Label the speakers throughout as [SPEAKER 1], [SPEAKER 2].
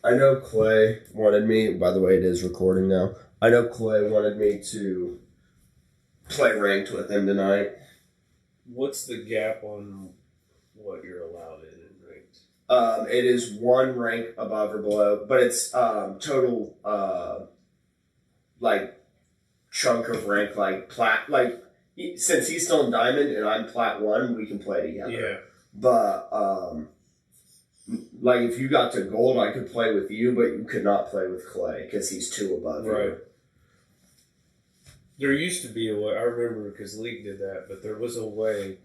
[SPEAKER 1] I know Clay wanted me, by the way, it is recording now. I know Clay wanted me to play ranked with him tonight.
[SPEAKER 2] What's the gap on what you're allowed in ranked?
[SPEAKER 1] It is one rank above or below, but it's total like chunk of rank, like plat. Like since he's still in diamond and I'm plat 1, we can play together.
[SPEAKER 2] Yeah.
[SPEAKER 1] But like if you got to gold, I could play with you, but you could not play with Clay because he's 2 above you.
[SPEAKER 2] Right. There used to be a way, I remember because League did that, but there was a way,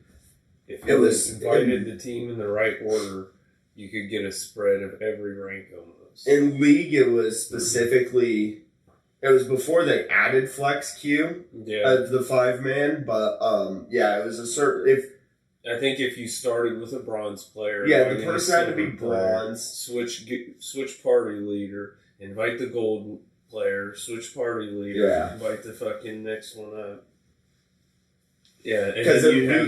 [SPEAKER 2] if you invited the team in the right order, you could get a spread of every rank almost. In
[SPEAKER 1] League, it was specifically, it was before they added Flex Q of the 5-man, but it was a certain,
[SPEAKER 2] I think if you started with a bronze player,
[SPEAKER 1] the person had to be bronze.
[SPEAKER 2] Switch party leader, invite the gold player, switch party leader, invite the fucking next one up. Yeah, and then you'd have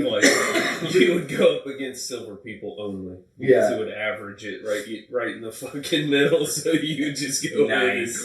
[SPEAKER 2] you would go up against silver people only. Because it would average it right in the fucking middle, so you would just go
[SPEAKER 3] nice.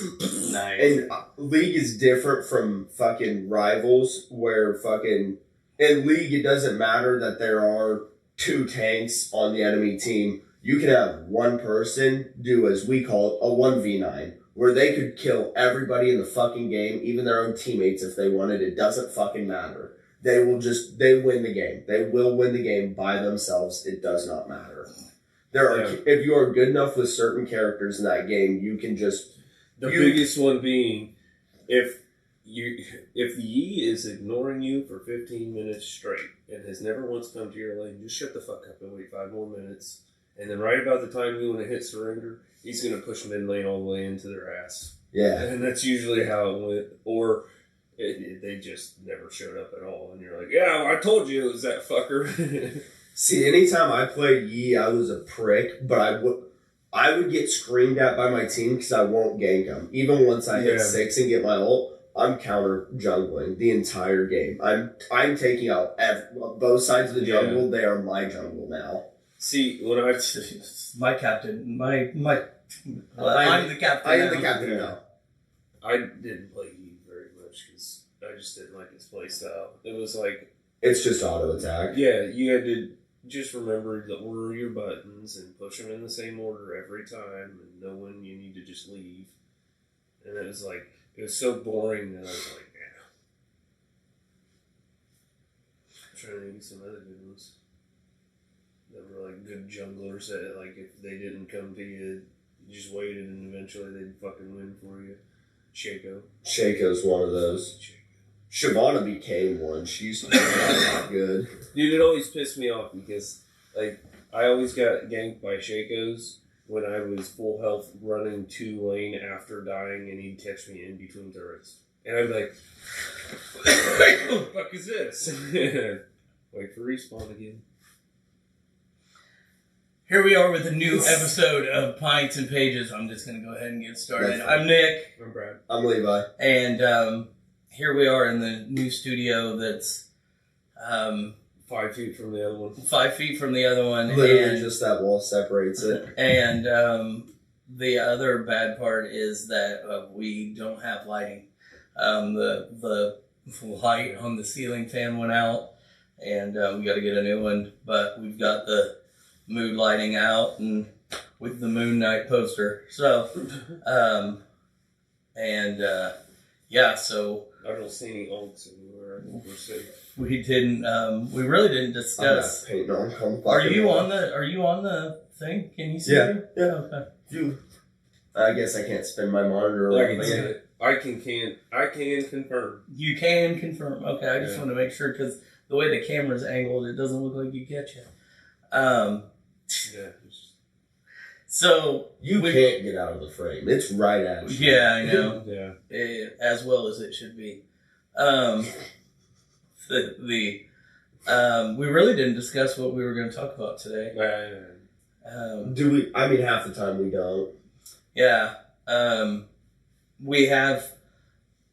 [SPEAKER 1] And League is different from fucking Rivals, where fucking in League it doesn't matter that there are 2 tanks on the enemy team. You can have one person do, as we call it, a 1v9. Where they could kill everybody in the fucking game, even their own teammates if they wanted. It doesn't fucking matter. They win the game. They will win the game by themselves. It does not matter. If you are good enough with certain characters in that game, you can just...
[SPEAKER 2] The biggest one being, if Yi is ignoring you for 15 minutes straight and has never once come to your lane, just shut the fuck up and wait 5 more minutes. And then right about the time you want to hit surrender, he's going to push mid lane all the way into their ass.
[SPEAKER 1] Yeah.
[SPEAKER 2] And that's usually how it went. Or they just never showed up at all. And you're like, yeah, well, I told you it was that fucker.
[SPEAKER 1] See, anytime I played Yi, I was a prick, but I would get screamed at by my team because I won't gank them. Even once I hit 6 and get my ult, I'm counter jungling the entire game. I'm taking out both sides of the jungle. They are my jungle now.
[SPEAKER 2] See, when
[SPEAKER 3] my captain, I'm the captain.
[SPEAKER 1] I am the captain now.
[SPEAKER 2] I didn't play Yi very much because I just didn't like his playstyle. It was like
[SPEAKER 1] it's just auto attack.
[SPEAKER 2] Yeah, you had to just remember to order your buttons and push them in the same order every time, and know when you need to just leave. And it was so boring that I was like, I'm trying to think of some other good ones. That were like good junglers that if they didn't come to you, you just waited and eventually they'd fucking win for you. Shaco's
[SPEAKER 1] one of those. Shyvana became one. She's not good.
[SPEAKER 2] Dude, it always pissed me off because I always got ganked by Shaco's when I was full health running 2 lane after dying and he'd catch me in between turrets. And I'd be like, what the fuck is this? Wait for respawn again.
[SPEAKER 3] Here we are with a new episode of Pints and Pages. I'm just going to go ahead and get started. I'm Nick.
[SPEAKER 2] I'm Brad.
[SPEAKER 1] I'm Levi.
[SPEAKER 3] And here we are in the new studio that's
[SPEAKER 2] 5 feet from the other one.
[SPEAKER 3] 5 feet from the other one.
[SPEAKER 1] Literally just that wall separates it.
[SPEAKER 3] And the other bad part is that we don't have lighting. The light on the ceiling fan went out, and we got to get a new one. But we've got the mood lighting out and with the Moon Knight poster. So, so
[SPEAKER 2] I don't see any ults anywhere. We're safe.
[SPEAKER 3] We really didn't discuss. Are you on the thing? Can you see?
[SPEAKER 1] Yeah.
[SPEAKER 3] Okay.
[SPEAKER 1] I guess I can't spin my monitor.
[SPEAKER 2] I can confirm.
[SPEAKER 3] You can confirm. Okay, I just want to make sure because the way the camera's angled, it doesn't look like you get you. So
[SPEAKER 1] you can't get out of the frame. It's right at you.
[SPEAKER 3] Yeah, I know.
[SPEAKER 2] Yeah,
[SPEAKER 3] as well as it should be. We really didn't discuss what we were going to talk about today.
[SPEAKER 1] Do we? I mean, half the time we don't.
[SPEAKER 3] Yeah. I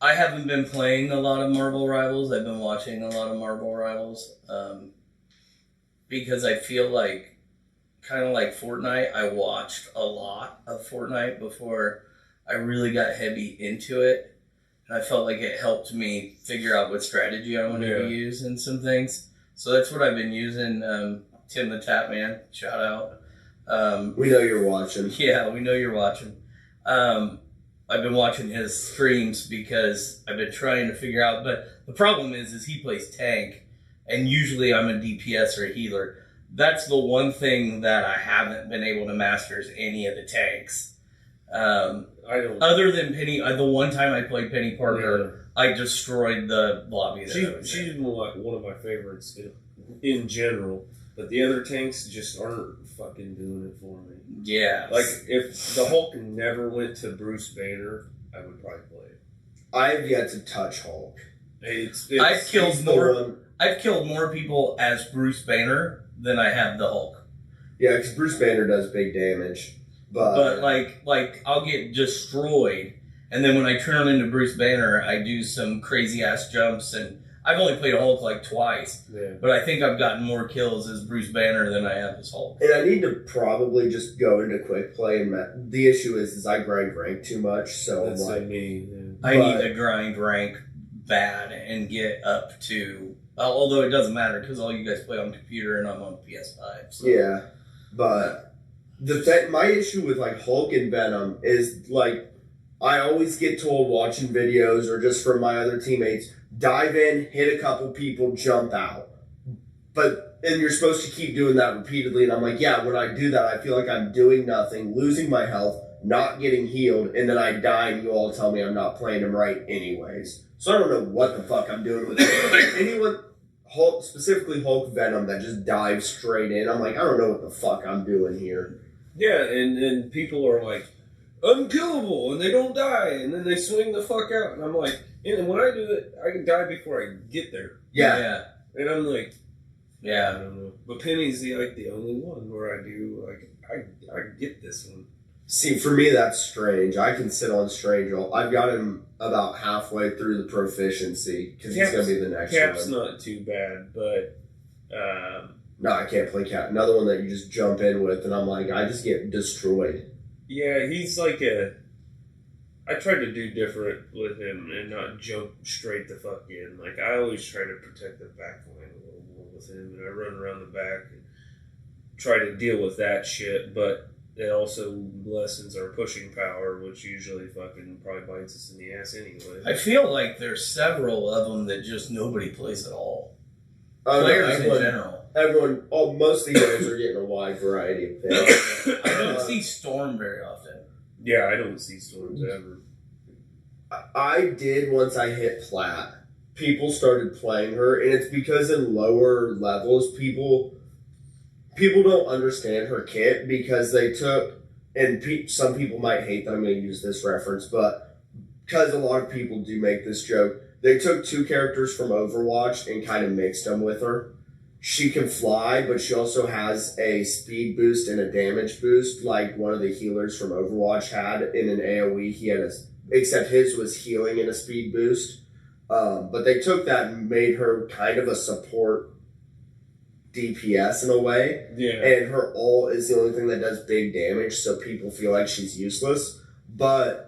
[SPEAKER 3] haven't been playing a lot of Marvel Rivals. I've been watching a lot of Marvel Rivals. Because I feel like kind of like Fortnite. I watched a lot of Fortnite before I really got heavy into it. And I felt like it helped me figure out what strategy I wanted to use in some things. So that's what I've been using. Tim the Tapman, shout out.
[SPEAKER 1] We know you're watching.
[SPEAKER 3] Yeah, we know you're watching. I've been watching his streams because I've been trying to figure out, but the problem is he plays tank, and usually I'm a DPS or a healer. That's the one thing that I haven't been able to master is any of the tanks.
[SPEAKER 2] I don't.
[SPEAKER 3] Other than Penny, the one time I played Penny Parker, I destroyed the lobby.
[SPEAKER 2] She's one of my favorites in general, but the other tanks just aren't fucking doing it for me.
[SPEAKER 3] Yeah.
[SPEAKER 2] Like, if the Hulk never went to Bruce Banner, I would probably play it.
[SPEAKER 1] I have yet to touch Hulk.
[SPEAKER 3] I've killed more people as Bruce Banner than I have the Hulk.
[SPEAKER 1] Yeah, because Bruce Banner does big damage.
[SPEAKER 3] But like I'll get destroyed, and then when I turn into Bruce Banner, I do some crazy ass jumps, and I've only played Hulk like twice.
[SPEAKER 2] Yeah.
[SPEAKER 3] But I think I've gotten more kills as Bruce Banner than I have as Hulk.
[SPEAKER 1] And I need to probably just go into quick play. And the issue is I grind rank too much, so
[SPEAKER 2] that's like me. Yeah.
[SPEAKER 3] I need to grind rank bad and get up to. Although it doesn't matter because all you guys play on computer and I'm on PS5. So.
[SPEAKER 1] Yeah, but my issue with like Hulk and Venom is like I always get told watching videos or just from my other teammates, dive in, hit a couple people, jump out. And you're supposed to keep doing that repeatedly. And I'm like, yeah, when I do that, I feel like I'm doing nothing, losing my health, not getting healed, and then I die and you all tell me I'm not playing him right anyways. So I don't know what the fuck I'm doing with it. Anyone, Hulk, specifically Hulk Venom, that just dives straight in, I'm like, I don't know what the fuck I'm doing here.
[SPEAKER 2] Yeah, and people are like, unkillable, and they don't die, and then they swing the fuck out, and I'm like, and when I do it, I can die before I get there.
[SPEAKER 1] Yeah.
[SPEAKER 2] And I'm like,
[SPEAKER 3] yeah,
[SPEAKER 2] I don't know. But Penny's the only one where I do, I get this one.
[SPEAKER 1] See, for me, that's strange. I can sit on Strange. I've got him about halfway through the proficiency because he's going to be the next
[SPEAKER 2] Cap's
[SPEAKER 1] one.
[SPEAKER 2] not too bad, but...
[SPEAKER 1] no, I can't play Cap. Another one that you just jump in with, and I'm like, I just get destroyed.
[SPEAKER 2] Yeah, he's like I try to do different with him and not jump straight the fuck in. Like, I always try to protect the back line a little more with him, and I run around the back and try to deal with that shit, but it also lessens our pushing power, which usually fucking probably bites us in the ass anyway.
[SPEAKER 3] I feel like there's several of them that just nobody plays at all.
[SPEAKER 1] Oh,
[SPEAKER 3] Players in general.
[SPEAKER 1] Most of the heroes are getting a wide variety of things.
[SPEAKER 3] I don't see Storm very often.
[SPEAKER 2] Yeah, I don't see Storms ever.
[SPEAKER 1] I did once I hit Plat. People started playing her, and it's because in lower levels, people don't understand her kit because they took, and some people might hate that I'm going to use this reference, but because a lot of people do make this joke, they took two characters from Overwatch and kind of mixed them with her. She can fly, but she also has a speed boost and a damage boost, like one of the healers from Overwatch had in an AoE. He had except his was healing and a speed boost. But they took that and made her kind of a support DPS in a way.
[SPEAKER 2] Yeah.
[SPEAKER 1] And her ult is the only thing that does big damage, so people feel like she's useless. But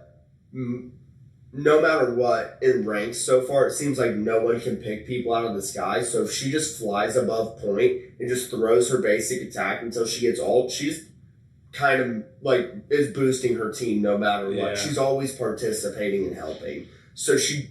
[SPEAKER 1] no matter what, in ranks so far, it seems like no one can pick people out of the sky. So if she just flies above point and just throws her basic attack until she gets ult, she's kind of like is boosting her team no matter what. She's always participating and helping. So she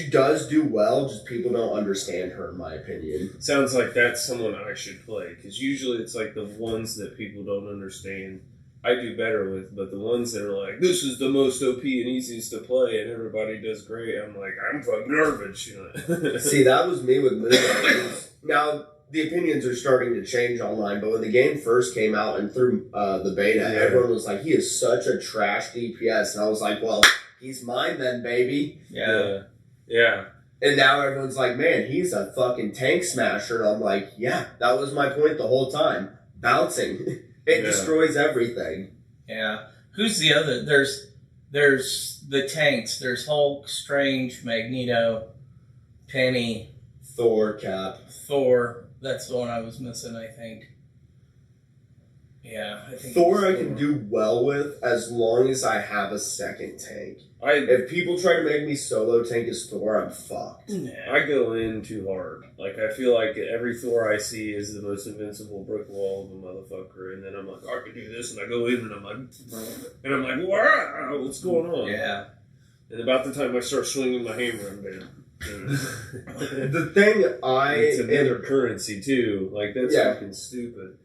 [SPEAKER 1] does do well, just people don't understand her, in my opinion.
[SPEAKER 2] Sounds like that's someone I should play, because usually it's like the ones that people don't understand I do better with, but the ones that are like, this is the most OP and easiest to play and everybody does great, I'm like, I'm fucking garbage. You know?
[SPEAKER 1] See, that was me with Levi. Now, the opinions are starting to change online, but when the game first came out and through the beta, everyone was like, he is such a trash DPS. And I was like, well, he's mine then, baby.
[SPEAKER 2] Yeah.
[SPEAKER 1] And now everyone's like, man, he's a fucking tank smasher. And I'm like, yeah, that was my point the whole time. Bouncing. It destroys everything.
[SPEAKER 3] Yeah. Who's the other? There's the tanks. There's Hulk, Strange, Magneto, Penny,
[SPEAKER 1] Thor, Cap.
[SPEAKER 3] Thor. That's the one I was missing, I think. Yeah, I think
[SPEAKER 1] Thor I can do well with as long as I have a second tank. If people try to make me solo tank as Thor, I'm fucked.
[SPEAKER 3] Yeah.
[SPEAKER 2] I go in too hard. Like, I feel like every Thor I see is the most invincible brick wall of a motherfucker, and then I'm like, I can do this, and I go in, and I'm like, wow, what's going on?
[SPEAKER 3] Yeah.
[SPEAKER 2] And about the time I start swinging my hammer, I'm dead.
[SPEAKER 1] The thing
[SPEAKER 2] it's another currency too. Like, that's fucking stupid.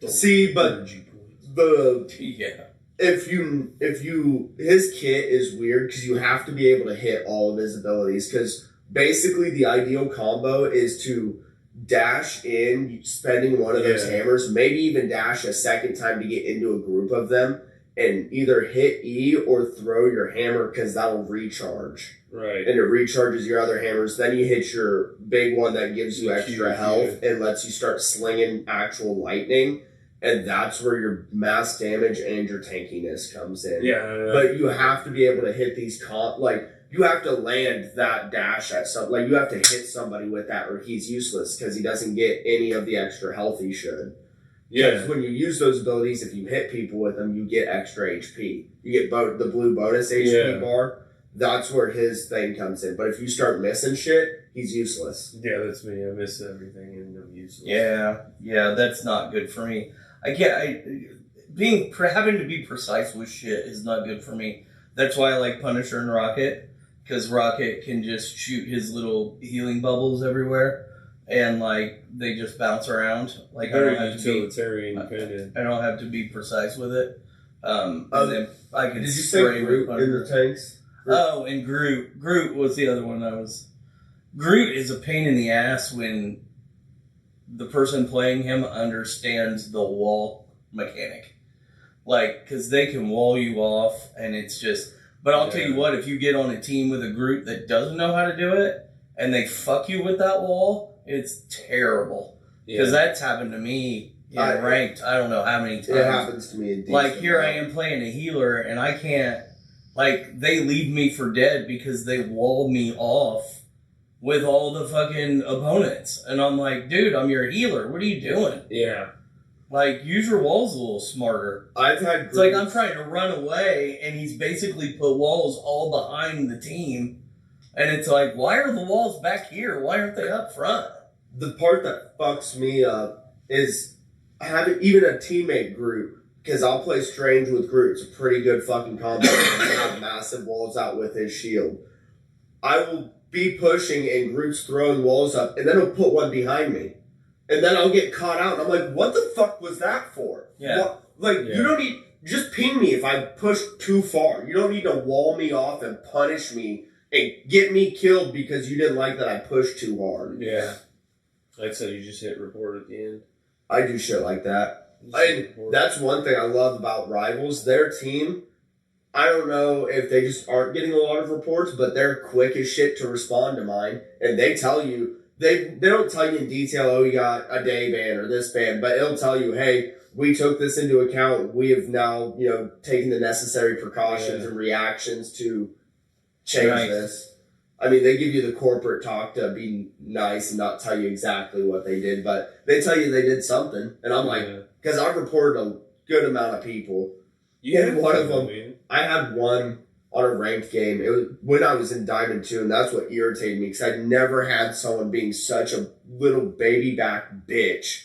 [SPEAKER 1] See, but if you his kit is weird because you have to be able to hit all of his abilities, because basically the ideal combo is to dash in, spending one of those hammers, maybe even dash a second time to get into a group of them, and either hit E or throw your hammer because that will recharge.
[SPEAKER 2] Right.
[SPEAKER 1] And it recharges your other hammers. Then you hit your big one that gives you extra health and lets you start slinging actual lightning. And that's where your mass damage and your tankiness comes in.
[SPEAKER 2] Yeah.
[SPEAKER 1] But you have to be able to hit these you have to land that dash at you have to hit somebody with that or he's useless because he doesn't get any of the extra health he should. Because when you use those abilities, if you hit people with them, you get extra HP. You get the blue bonus HP bar. That's where his thing comes in. But if you start missing shit, he's useless.
[SPEAKER 2] Yeah, that's me. I miss everything and I'm useless.
[SPEAKER 3] Yeah, that's not good for me. Having to be precise with shit is not good for me. That's why I like Punisher and Rocket, because Rocket can just shoot his little healing bubbles everywhere, and like they just bounce around. Like
[SPEAKER 2] very utilitarian independent.
[SPEAKER 3] I don't have to be precise with it. And then I can.
[SPEAKER 1] Did you say Groot in the tanks?
[SPEAKER 3] Oh, and Groot. Groot was the other one Groot is a pain in the ass when the person playing him understands the wall mechanic. Like, because they can wall you off, and it's just... But I'll tell you what, if you get on a team with a Groot that doesn't know how to do it, and they fuck you with that wall, it's terrible. Because that's happened to me in ranked, I don't know how many times.
[SPEAKER 1] It happens to me.
[SPEAKER 3] Like, here I am playing a healer, and I can't... Like, they leave me for dead because they wall me off with all the fucking opponents. And I'm like, dude, I'm your healer. What are you doing?
[SPEAKER 2] Yeah.
[SPEAKER 3] Like, use your walls a little smarter. It's like I'm trying to run away, and he's basically put walls all behind the team. And it's like, why are the walls back here? Why aren't they up front?
[SPEAKER 1] The part that fucks me up is having even a teammate Groot. Because I'll play Strange with Groot. It's a pretty good fucking combo. He'll have massive walls out with his shield. I will be pushing and Groot's throwing walls up, and then he'll put one behind me. And then I'll get caught out. And I'm like, what the fuck was that for?
[SPEAKER 3] Yeah.
[SPEAKER 1] You don't need... Just ping me if I push too far. You don't need to wall me off and punish me and get me killed because you didn't like that I pushed too hard.
[SPEAKER 2] Yeah. I'd say you just hit report at the end.
[SPEAKER 1] I do shit like that. That's one thing I love about Rivals. Their team, I don't know if they just aren't getting a lot of reports, but they're quick as shit to respond to mine. And they tell you, they don't tell you in detail, oh, you got a day ban or this ban, but it'll tell you, hey, we took this into account. We have now, taken the necessary precautions and reactions to change this. I mean, they give you the corporate talk to be nice and not tell you exactly what they did, but they tell you they did something. And I'm like, because I've reported a good amount of people. And one of them, I had one on a ranked game. It was when I was in Diamond 2, and that's what irritated me, because I never had someone being such a little baby back bitch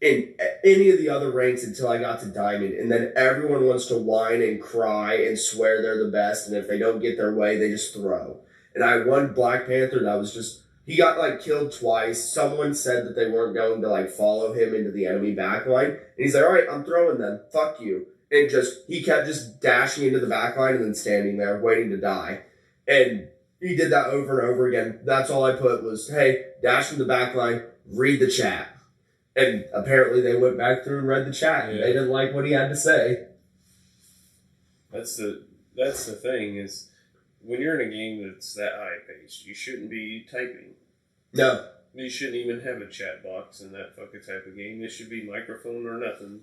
[SPEAKER 1] in any of the other ranks until I got to Diamond. And then everyone wants to whine and cry and swear they're the best, and if they don't get their way, they just throw. And I had one Black Panther that was just... He got, killed twice. Someone said that they weren't going to, follow him into the enemy backline. And he's like, all right, I'm throwing them. Fuck you. And he kept just dashing into the backline and then standing there waiting to die. And he did that over and over again. That's all I put was, hey, dash in the backline, read the chat. And apparently they went back through and read the chat. And they didn't like what he had to say.
[SPEAKER 2] That's the thing is... When you're in a game that's that high-paced, you shouldn't be typing.
[SPEAKER 1] No.
[SPEAKER 2] You shouldn't even have a chat box in that fucking type of game. It should be microphone or nothing.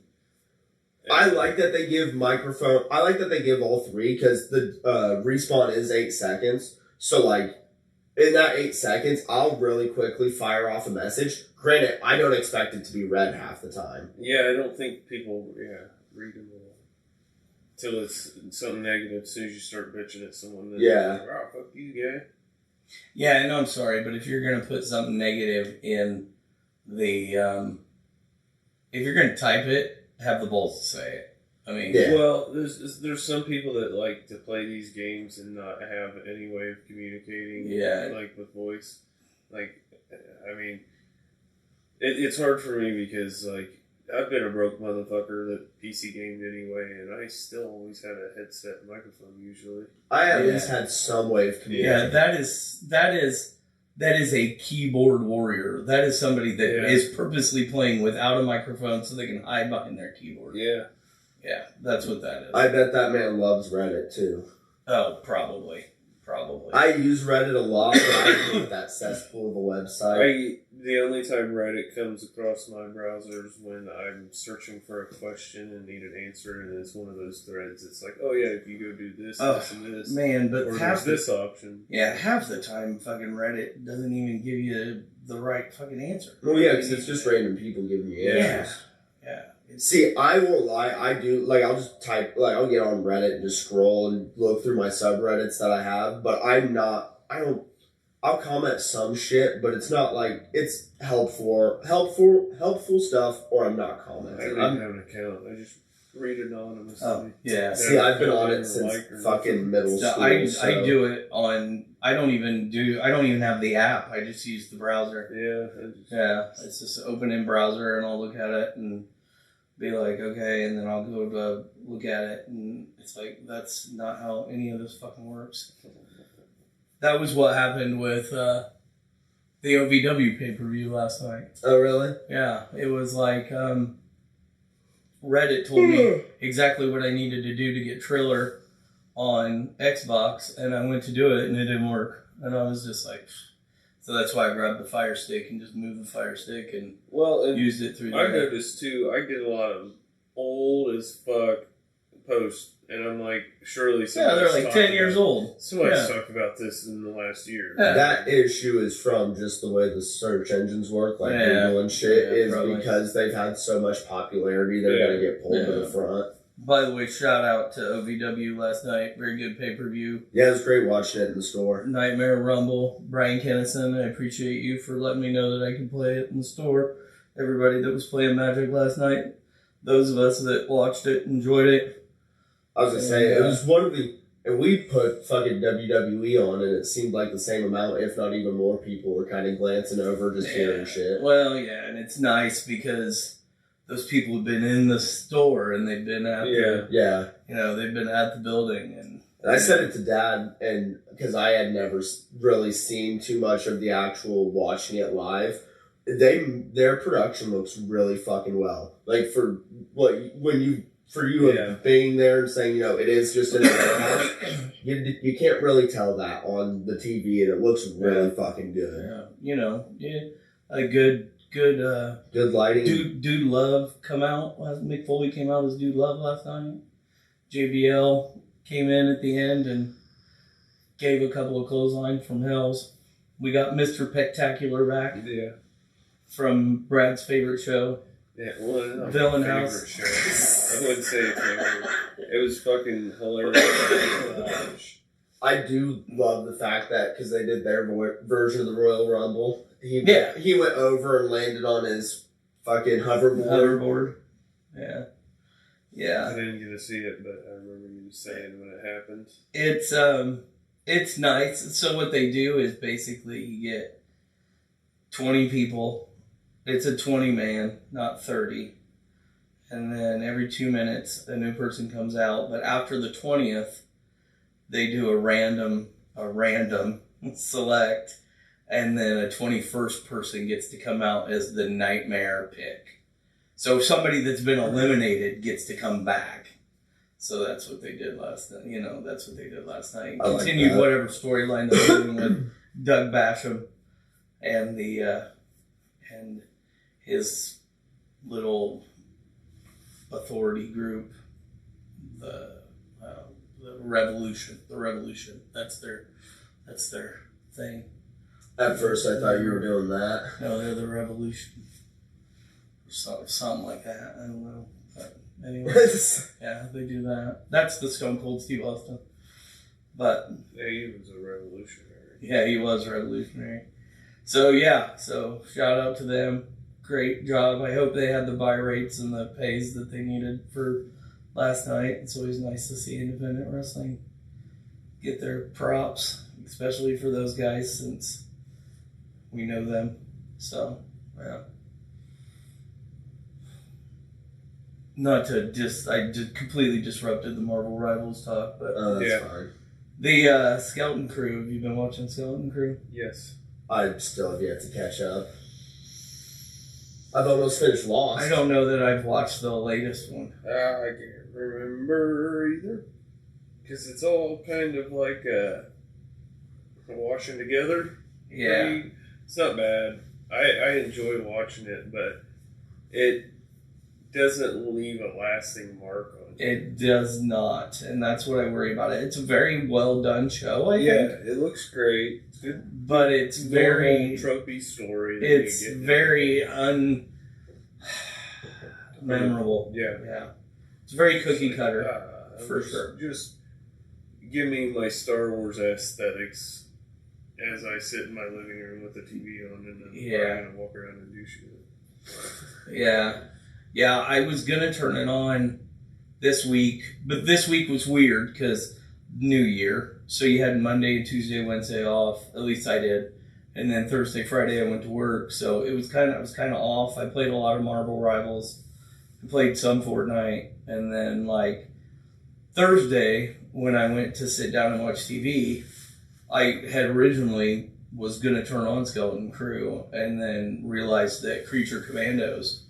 [SPEAKER 1] I like that they give microphone... I like that they give all three, because the respawn is 8 seconds. So, in that 8 seconds, I'll really quickly fire off a message. Granted, I don't expect it to be read half the time.
[SPEAKER 2] Yeah, I don't think people read them all. Till it's something negative. As soon as you start bitching at someone, then like, oh, fuck you, guy.
[SPEAKER 3] Yeah, I know, I'm sorry, but if you're going to put something negative in the, if you're going to type it, have the balls to say it. I mean,
[SPEAKER 2] well, there's some people that like to play these games and not have any way of communicating, like with voice. Like, I mean, it's hard for me because like I've been a broke motherfucker that PC gamed anyway, and I still always had a headset and microphone usually.
[SPEAKER 1] I at least had some way of communicating.
[SPEAKER 3] Yeah, that is a keyboard warrior. That is somebody that is purposely playing without a microphone so they can hide behind their keyboard.
[SPEAKER 2] Yeah.
[SPEAKER 3] Yeah, that's what that is.
[SPEAKER 1] I bet that man loves Reddit too.
[SPEAKER 3] Oh, probably.
[SPEAKER 1] I use Reddit a lot, but I hate that cesspool of a website.
[SPEAKER 2] The only time Reddit comes across my browser is when I'm searching for a question and need an answer, and it's one of those threads. It's like, oh yeah, if you go do this, this, and this,
[SPEAKER 3] man, but
[SPEAKER 2] or there's this option.
[SPEAKER 3] Yeah, half the time, fucking Reddit doesn't even give you the right fucking answer.
[SPEAKER 1] Well, yeah, because it's just random people giving you answers.
[SPEAKER 3] Yeah.
[SPEAKER 1] See, I won't lie. I do, like, I'll just type, like, I'll get on Reddit and just scroll and look through my subreddits that I have, but I'll comment some shit, but it's not like, it's helpful stuff, or I'm not commenting.
[SPEAKER 2] I don't even have an account. I just read anonymously.
[SPEAKER 3] Oh, yeah.
[SPEAKER 1] See, I've been on it since fucking middle school.
[SPEAKER 3] I do it on, I don't even have the app. I just use the browser. It's just open in browser, and I'll look at it, and be like, okay, and then I'll go to look at it, and it's like, that's not how any of this fucking works. That was what happened with the OVW pay-per-view last night.
[SPEAKER 1] Oh, really?
[SPEAKER 3] Yeah, it was like, Reddit told me exactly what I needed to do to get Triller on Xbox, and I went to do it, and it didn't work. And I was just like... So that's why I grabbed the Fire Stick and just moved the Fire Stick and used it through there.
[SPEAKER 2] I noticed too, I get a lot of old as fuck posts, and I'm like, surely
[SPEAKER 3] they're like 10 years old.
[SPEAKER 2] Somebody's talked about this in the last year.
[SPEAKER 1] Yeah. That issue is from just the way the search engines work, like Google and shit, is probably because they've had so much popularity, they're going to get pulled to the front.
[SPEAKER 3] By the way, shout out to OVW last night. Very good pay-per-view.
[SPEAKER 1] Yeah, it was great watching it in the store.
[SPEAKER 3] Nightmare Rumble. Brian Kennison, I appreciate you for letting me know that I can play it in the store. Everybody that was playing Magic last night, those of us that watched it, enjoyed it.
[SPEAKER 1] I was going to say, it was one of the... And we put fucking WWE on, and it seemed like the same amount, if not even more people were kind of glancing over, just hearing shit.
[SPEAKER 3] Well, yeah, and it's nice because... Those people have been in the store, and they've been at they've been at the building. And
[SPEAKER 1] I said it to Dad, and because I had never really seen too much of the actual watching it live, their production looks really fucking well. Like for you being there and saying, it is just an house, you can't really tell that on the TV, and it looks really fucking good.
[SPEAKER 3] Yeah, a good
[SPEAKER 1] lighting.
[SPEAKER 3] Dude Love come out. Mick Foley came out as Dude Love last night. JBL came in at the end and gave a couple of clotheslines from Hells. We got Mr. Pectacular back.
[SPEAKER 2] Yeah.
[SPEAKER 3] From Brad's favorite show.
[SPEAKER 2] Yeah, well,
[SPEAKER 3] Villain House.
[SPEAKER 2] Show. I wouldn't say favorite. It was fucking hilarious.
[SPEAKER 1] I do love the fact that, because they did their version of the Royal Rumble, he went over and landed on his fucking hoverboard.
[SPEAKER 3] Yeah.
[SPEAKER 2] I didn't get to see it, but I remember you saying when it happened.
[SPEAKER 3] It's nice. So what they do is basically you get 20 people. It's a 20-man, not 30. And then every 2 minutes, a new person comes out. But after the 20th, they do a random select, and then a 21st person gets to come out as the nightmare pick. So somebody that's been eliminated gets to come back. So that's what they did last night. That's what they did last night. Continued whatever storyline they're doing with Doug Basham and and his little authority group, the Revolution. That's their thing.
[SPEAKER 1] At first, I thought you were doing that.
[SPEAKER 3] No, they're the Revolution. Something like that. I don't know. But anyway, yeah, they do that. That's the Stone Cold Steve Austin. But
[SPEAKER 2] yeah, he was a revolutionary.
[SPEAKER 3] Yeah, he was revolutionary. So yeah, so shout out to them. Great job. I hope they had the buy rates and the pays that they needed for last night. It's always nice to see independent wrestling get their props, especially for those guys since we know them. So, yeah. Not to I just completely disrupted the Marvel Rivals talk, but
[SPEAKER 1] that's fine.
[SPEAKER 3] The Skeleton Crew. Have you been watching Skeleton Crew?
[SPEAKER 2] Yes.
[SPEAKER 1] I still have yet to catch up. I've almost finished Lost.
[SPEAKER 3] I don't know that I've watched the latest one.
[SPEAKER 2] I can't remember either. Because it's all kind of like washing together.
[SPEAKER 3] Yeah.
[SPEAKER 2] It's not bad. I enjoy watching it, but it doesn't leave a lasting mark on it.
[SPEAKER 3] It does not, and that's what I worry about it. It's a very well done show, I think.
[SPEAKER 2] Yeah, it looks great. It's good.
[SPEAKER 3] But it's very
[SPEAKER 2] tropey story.
[SPEAKER 3] It's very memorable.
[SPEAKER 2] Yeah.
[SPEAKER 3] It's very cookie cutter, for sure.
[SPEAKER 2] Just give me my Star Wars aesthetics as I sit in my living room with the TV on, and then I'm gonna walk around and do shit.
[SPEAKER 3] Yeah. I was gonna turn it on this week, but this week was weird because New Year, so you had Monday, Tuesday, Wednesday off. At least I did, and then Thursday, Friday I went to work, so I was kind of off. I played a lot of Marvel Rivals, I played some Fortnite, and then like Thursday when I went to sit down and watch TV, I had originally was gonna turn on Skeleton Crew, and then realized that Creature Commandos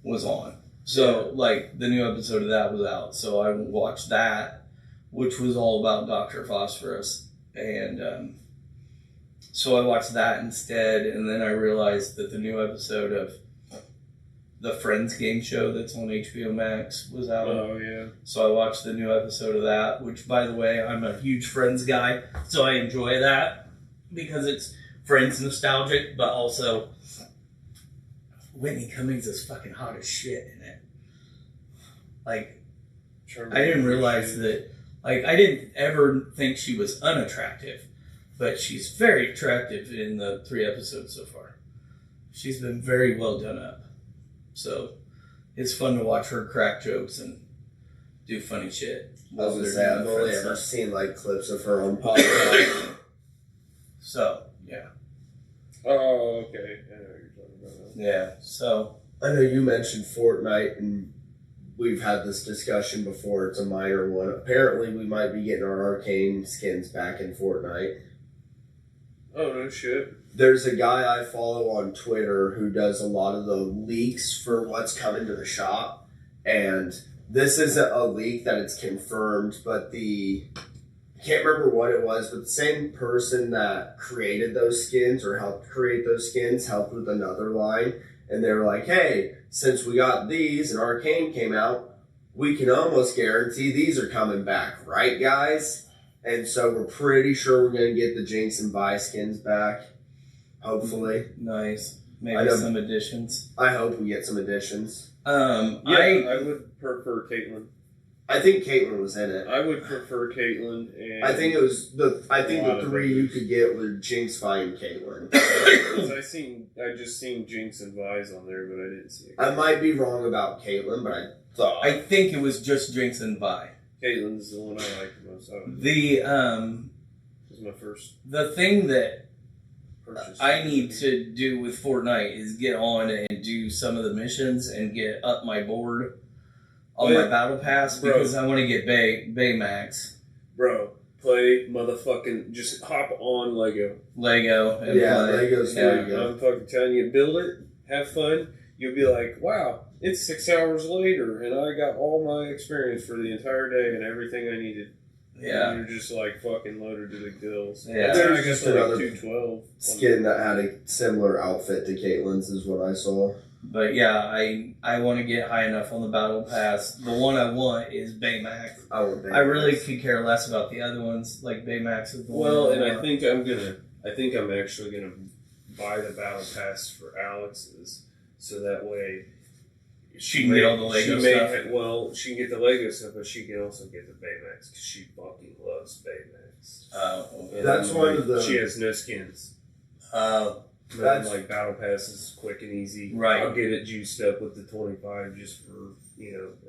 [SPEAKER 3] was on. So, like, the new episode of that was out. So I watched that, which was all about Dr. Phosphorus. And so I watched that instead. And then I realized that the new episode of the Friends game show that's on HBO Max was out.
[SPEAKER 2] Oh, yeah.
[SPEAKER 3] So I watched the new episode of that, which, by the way, I'm a huge Friends guy. So I enjoy that because it's Friends nostalgic, but also Whitney Cummings is fucking hot as shit in it. Like, I didn't realize that, like, I didn't ever think she was unattractive, but she's very attractive in the 3 episodes so far. She's been very well done up. So, it's fun to watch her crack jokes and do funny shit.
[SPEAKER 1] I was gonna say, I've only ever seen, like, clips of her on podcast.
[SPEAKER 3] So, yeah.
[SPEAKER 2] Oh, okay. I know what you're talking about.
[SPEAKER 3] Yeah, so.
[SPEAKER 1] I know you mentioned Fortnite, and we've had this discussion before. It's a minor one. Apparently, we might be getting our arcane skins back in Fortnite.
[SPEAKER 2] Oh, no shit.
[SPEAKER 1] There's a guy I follow on Twitter who does a lot of the leaks for what's coming to the shop. And this isn't a leak that it's confirmed, but I can't remember what it was, but the same person that created those skins or helped create those skins helped with another line. And they were like, hey, since we got these and Arcane came out, we can almost guarantee these are coming back, right, guys? And so we're pretty sure we're going to get the Jinx and Vi skins back, hopefully.
[SPEAKER 3] Nice. Maybe some additions.
[SPEAKER 1] I hope we get some additions.
[SPEAKER 2] I would prefer Caitlyn.
[SPEAKER 1] I think Caitlyn was in it.
[SPEAKER 2] I would prefer Caitlyn, and
[SPEAKER 1] I think it was the 3 you could get were Jinx, Vi, and Caitlyn.
[SPEAKER 2] I just seen Jinx and Vi's on there, but I didn't see it.
[SPEAKER 1] I might be wrong about Caitlyn, but
[SPEAKER 3] I think it was just Jinx and Vi.
[SPEAKER 2] Caitlyn's the one I like the most. Was my first.
[SPEAKER 3] The thing that
[SPEAKER 2] purchase
[SPEAKER 3] I need to do with Fortnite is get on and do some of the missions and get up my board on my battle pass because I want to get Baymax.
[SPEAKER 2] Bro, play motherfucking, just hop on Lego.
[SPEAKER 3] And
[SPEAKER 1] Lego's very good.
[SPEAKER 2] I'm fucking telling you, build it, have fun. You'll be like, wow, it's 6 hours later, and I got all my experience for the entire day and everything I needed.
[SPEAKER 3] Yeah.
[SPEAKER 2] And you're just like fucking loaded to the gills.
[SPEAKER 3] Yeah.
[SPEAKER 1] There's
[SPEAKER 2] I guess
[SPEAKER 1] just another
[SPEAKER 2] 212
[SPEAKER 1] skin that had a similar outfit to Caitlyn's is what I saw.
[SPEAKER 3] But yeah, I want to get high enough on the battle pass. The one I want is Baymax.
[SPEAKER 1] I want Baymax.
[SPEAKER 3] I really could care less about the other ones. Like Baymax is the one.
[SPEAKER 2] Well, and I think I'm actually gonna buy the battle pass for Alex's, so that way
[SPEAKER 3] she can get all the Lego stuff.
[SPEAKER 2] She can get the Lego stuff, but she can also get the Baymax because she fucking loves Baymax.
[SPEAKER 1] That's one of the.
[SPEAKER 2] She has no skins.
[SPEAKER 1] That's
[SPEAKER 2] like battle pass is quick and easy.
[SPEAKER 3] Right.
[SPEAKER 2] I'll get it juiced up with the 25 just for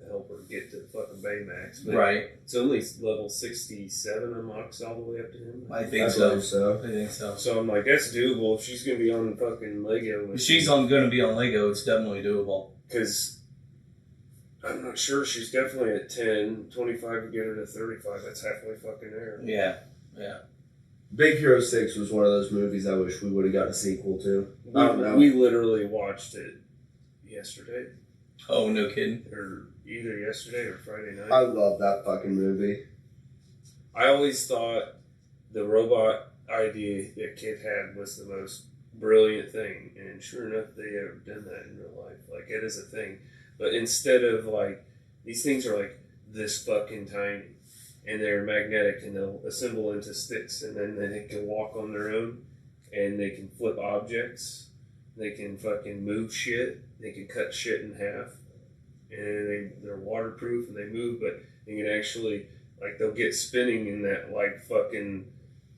[SPEAKER 2] help her get to fucking Baymax. But
[SPEAKER 3] right.
[SPEAKER 2] It's only level 67 unlocks all the way up to him.
[SPEAKER 3] I think so.
[SPEAKER 1] I think so.
[SPEAKER 2] So I'm like, that's doable. If she's gonna be on fucking Lego.
[SPEAKER 3] If she's gonna be on Lego, it's definitely doable.
[SPEAKER 2] Because I'm not sure. She's definitely at 10, 25 to get her to 35. That's halfway fucking there.
[SPEAKER 3] Yeah.
[SPEAKER 1] Big Hero 6 was one of those movies I wish we would have got a sequel to.
[SPEAKER 2] We literally watched it yesterday.
[SPEAKER 3] Oh, no kidding.
[SPEAKER 2] Or either yesterday or Friday night.
[SPEAKER 1] I love that fucking movie.
[SPEAKER 2] I always thought the robot idea that Kid had was the most brilliant thing. And sure enough, they have done that in real life. Like, it is a thing. But instead of, like, these things are, like, this fucking tiny. And they're magnetic, and they'll assemble into sticks, and then they can walk on their own, and they can flip objects, they can fucking move shit, they can cut shit in half, and they're waterproof, and they move, but they can actually, like, they'll get spinning in that, like, fucking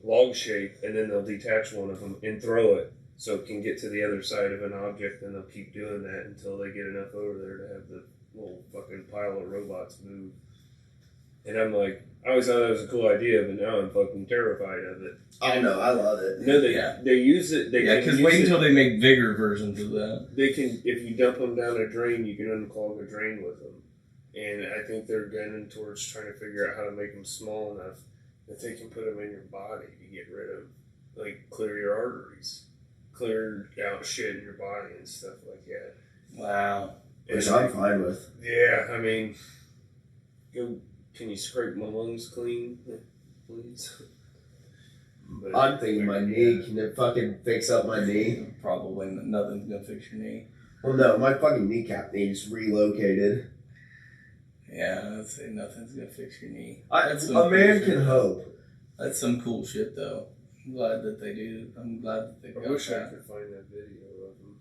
[SPEAKER 2] log shape, and then they'll detach one of them and throw it, so it can get to the other side of an object, and they'll keep doing that until they get enough over there to have the little fucking pile of robots move. And I'm like, I always thought that was a cool idea, but now I'm fucking terrified of it.
[SPEAKER 1] I know, I love it.
[SPEAKER 2] No, they use it.
[SPEAKER 3] Because wait until they make bigger versions of that.
[SPEAKER 2] They can, if you dump them down a drain, you can unclog a drain with them. And I think they're gunning towards trying to figure out how to make them small enough that they can put them in your body to get rid of, like, clear your arteries, clear out shit in your body and stuff like that.
[SPEAKER 3] Wow.
[SPEAKER 1] Which I'm fine with.
[SPEAKER 2] Yeah, I mean, can you scrape my lungs clean, please? But
[SPEAKER 1] I'm thinking my knee. Can it fucking fix up my knee?
[SPEAKER 3] Probably nothing's gonna fix your knee.
[SPEAKER 1] Well, no, my fucking kneecap needs relocated.
[SPEAKER 3] Yeah, I'd say nothing's gonna fix your knee.
[SPEAKER 1] A man can hope.
[SPEAKER 3] That's some cool shit, though. I'm glad that they do. I'm glad that they got that.
[SPEAKER 2] I wish I could find that video of them.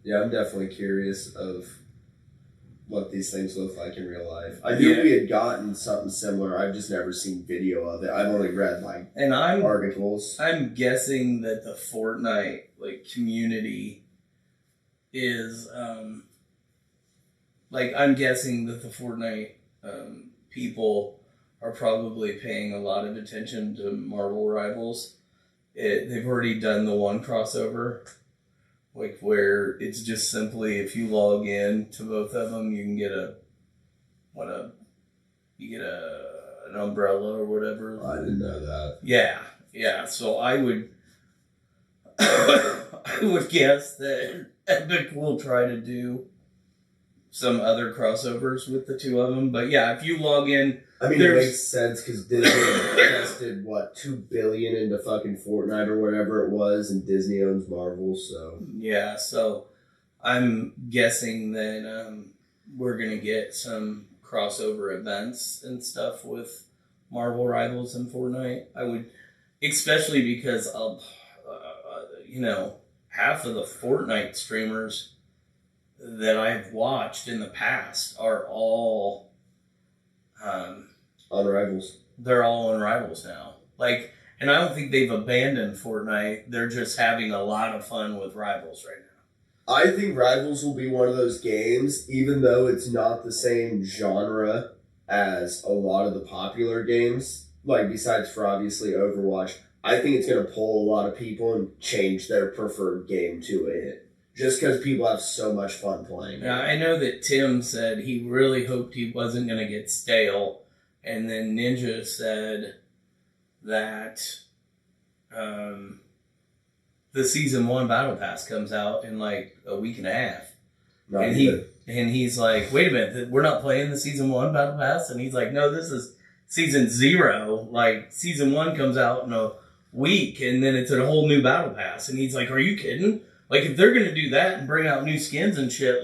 [SPEAKER 1] Yeah, I'm definitely curious of what these things look like in real life. I knew we had gotten something similar. I've just never seen video of it. I've only read articles.
[SPEAKER 3] I'm guessing that the Fortnite community is I'm guessing that the Fortnite people are probably paying a lot of attention to Marvel Rivals. They've already done the one crossover. Where it's just simply, if you log in to both of them, you can get an umbrella or whatever.
[SPEAKER 1] I didn't know that.
[SPEAKER 3] Yeah. So I would guess that Epic will try to do some other crossovers with the two of them. But yeah, if you log in,
[SPEAKER 1] I mean, it makes sense because Disney invested $2 billion into fucking Fortnite or whatever it was, and Disney owns Marvel, so
[SPEAKER 3] yeah. So I'm guessing that we're gonna get some crossover events and stuff with Marvel Rivals and Fortnite. I would, especially because of half of the Fortnite streamers that I've watched in the past are all
[SPEAKER 1] on Rivals.
[SPEAKER 3] They're all on Rivals now. And I don't think they've abandoned Fortnite. They're just having a lot of fun with Rivals right now.
[SPEAKER 1] I think Rivals will be one of those games, even though it's not the same genre as a lot of the popular games, besides for obviously Overwatch. I think it's going to pull a lot of people and change their preferred game to it. Just because people have so much fun playing.
[SPEAKER 3] Now, I know that Tim said he really hoped he wasn't going to get stale. And then Ninja said that the Season 1 Battle Pass comes out in a week and a half. And he's like, wait a minute, we're not playing the Season 1 Battle Pass? And he's like, no, this is Season 0. Season 1 comes out in a week, and then it's a whole new Battle Pass. And he's like, are you kidding? If they're going to do that and bring out new skins and shit,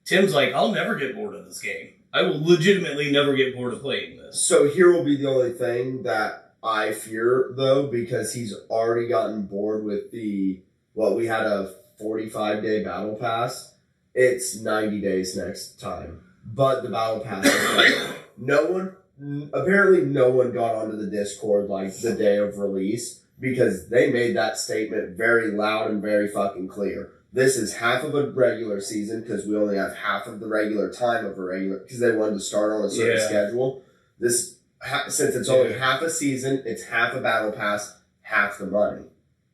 [SPEAKER 3] Tim's like, I'll never get bored of this game. I will legitimately never get bored of playing this.
[SPEAKER 1] So here will be the only thing that I fear, though, because he's already gotten bored with we had a 45-day battle pass. It's 90 days next time. But the battle pass is like, apparently no one got onto the Discord like the day of release because they made that statement very loud and very fucking clear. This is half of a regular season because we only have half of the regular time of a regular, because they wanted to start on a certain schedule. Since it's only half a season, it's half a battle pass, half the money.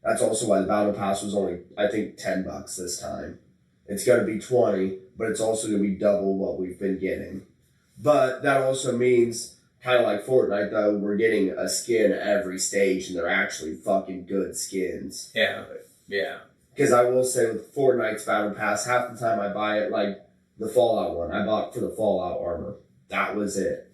[SPEAKER 1] That's also why the battle pass was only, I think, $10 this time. It's going to be 20, but it's also going to be double what we've been getting. But that also means, kind of like Fortnite, though, we're getting a skin every stage, and they're actually fucking good skins.
[SPEAKER 3] Yeah, yeah.
[SPEAKER 1] Because I will say with Fortnite's battle pass, half the time I buy it, like the Fallout one, I bought for the Fallout armor. That was it.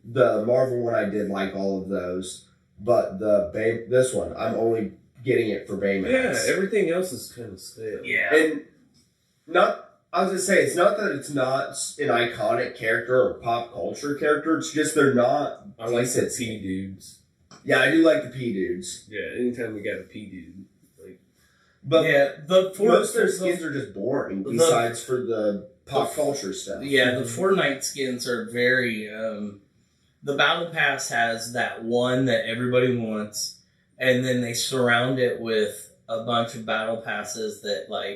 [SPEAKER 1] The Marvel one, I did like all of those. But this one, I'm only getting it for Baymax.
[SPEAKER 2] Yeah, everything else is kind of stale.
[SPEAKER 3] Yeah.
[SPEAKER 1] And I was going to say, it's not that it's not an iconic character or pop culture character. It's just they're not.
[SPEAKER 2] I like the P dudes.
[SPEAKER 1] Yeah, I do like the P dudes.
[SPEAKER 2] Yeah, anytime we got a P dude.
[SPEAKER 1] But
[SPEAKER 3] yeah,
[SPEAKER 1] most of their skins are just boring, besides for the pop culture stuff.
[SPEAKER 3] Yeah, the Fortnite skins are very... the Battle Pass has that one that everybody wants, and then they surround it with a bunch of Battle Passes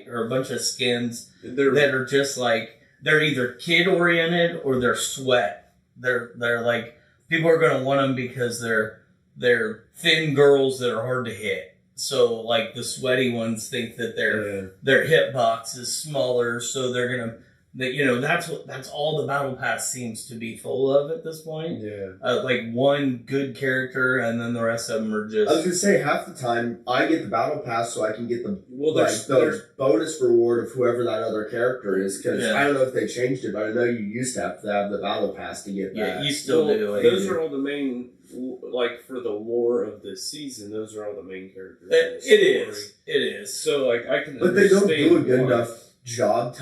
[SPEAKER 3] or a bunch of skins that are just like... They're either kid-oriented or they're sweat. They're like... People are going to want them because they're thin girls that are hard to hit. So, like, the sweaty ones think that their hitbox is smaller, so they're gonna, that's all the Battle Pass seems to be full of at this point.
[SPEAKER 2] Yeah.
[SPEAKER 3] Like, one good character, and then the rest of them are just...
[SPEAKER 1] I was gonna say, half the time, I get the Battle Pass so I can get the
[SPEAKER 2] there's
[SPEAKER 1] bonus reward of whoever that other character is, because I don't know if they changed it, but I know you used to have the Battle Pass to get that.
[SPEAKER 3] Yeah, you still do.
[SPEAKER 2] Those are all the main... Like, for the lore of this season, those are all the main characters.
[SPEAKER 3] It is.
[SPEAKER 2] So, like, I can
[SPEAKER 1] But they don't do a good enough job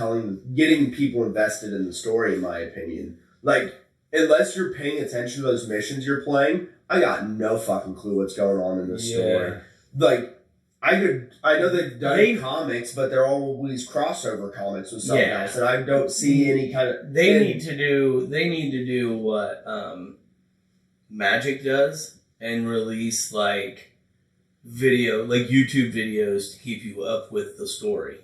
[SPEAKER 1] getting people invested in the story, in my opinion. Like, unless you're paying attention to those missions you're playing, I got no fucking clue what's going on in this story. Like, I know they've done comics, but they're always crossover comics with something else, and I don't see any kind of...
[SPEAKER 3] They need to do what... Magic does and release like YouTube videos to keep you up with the story.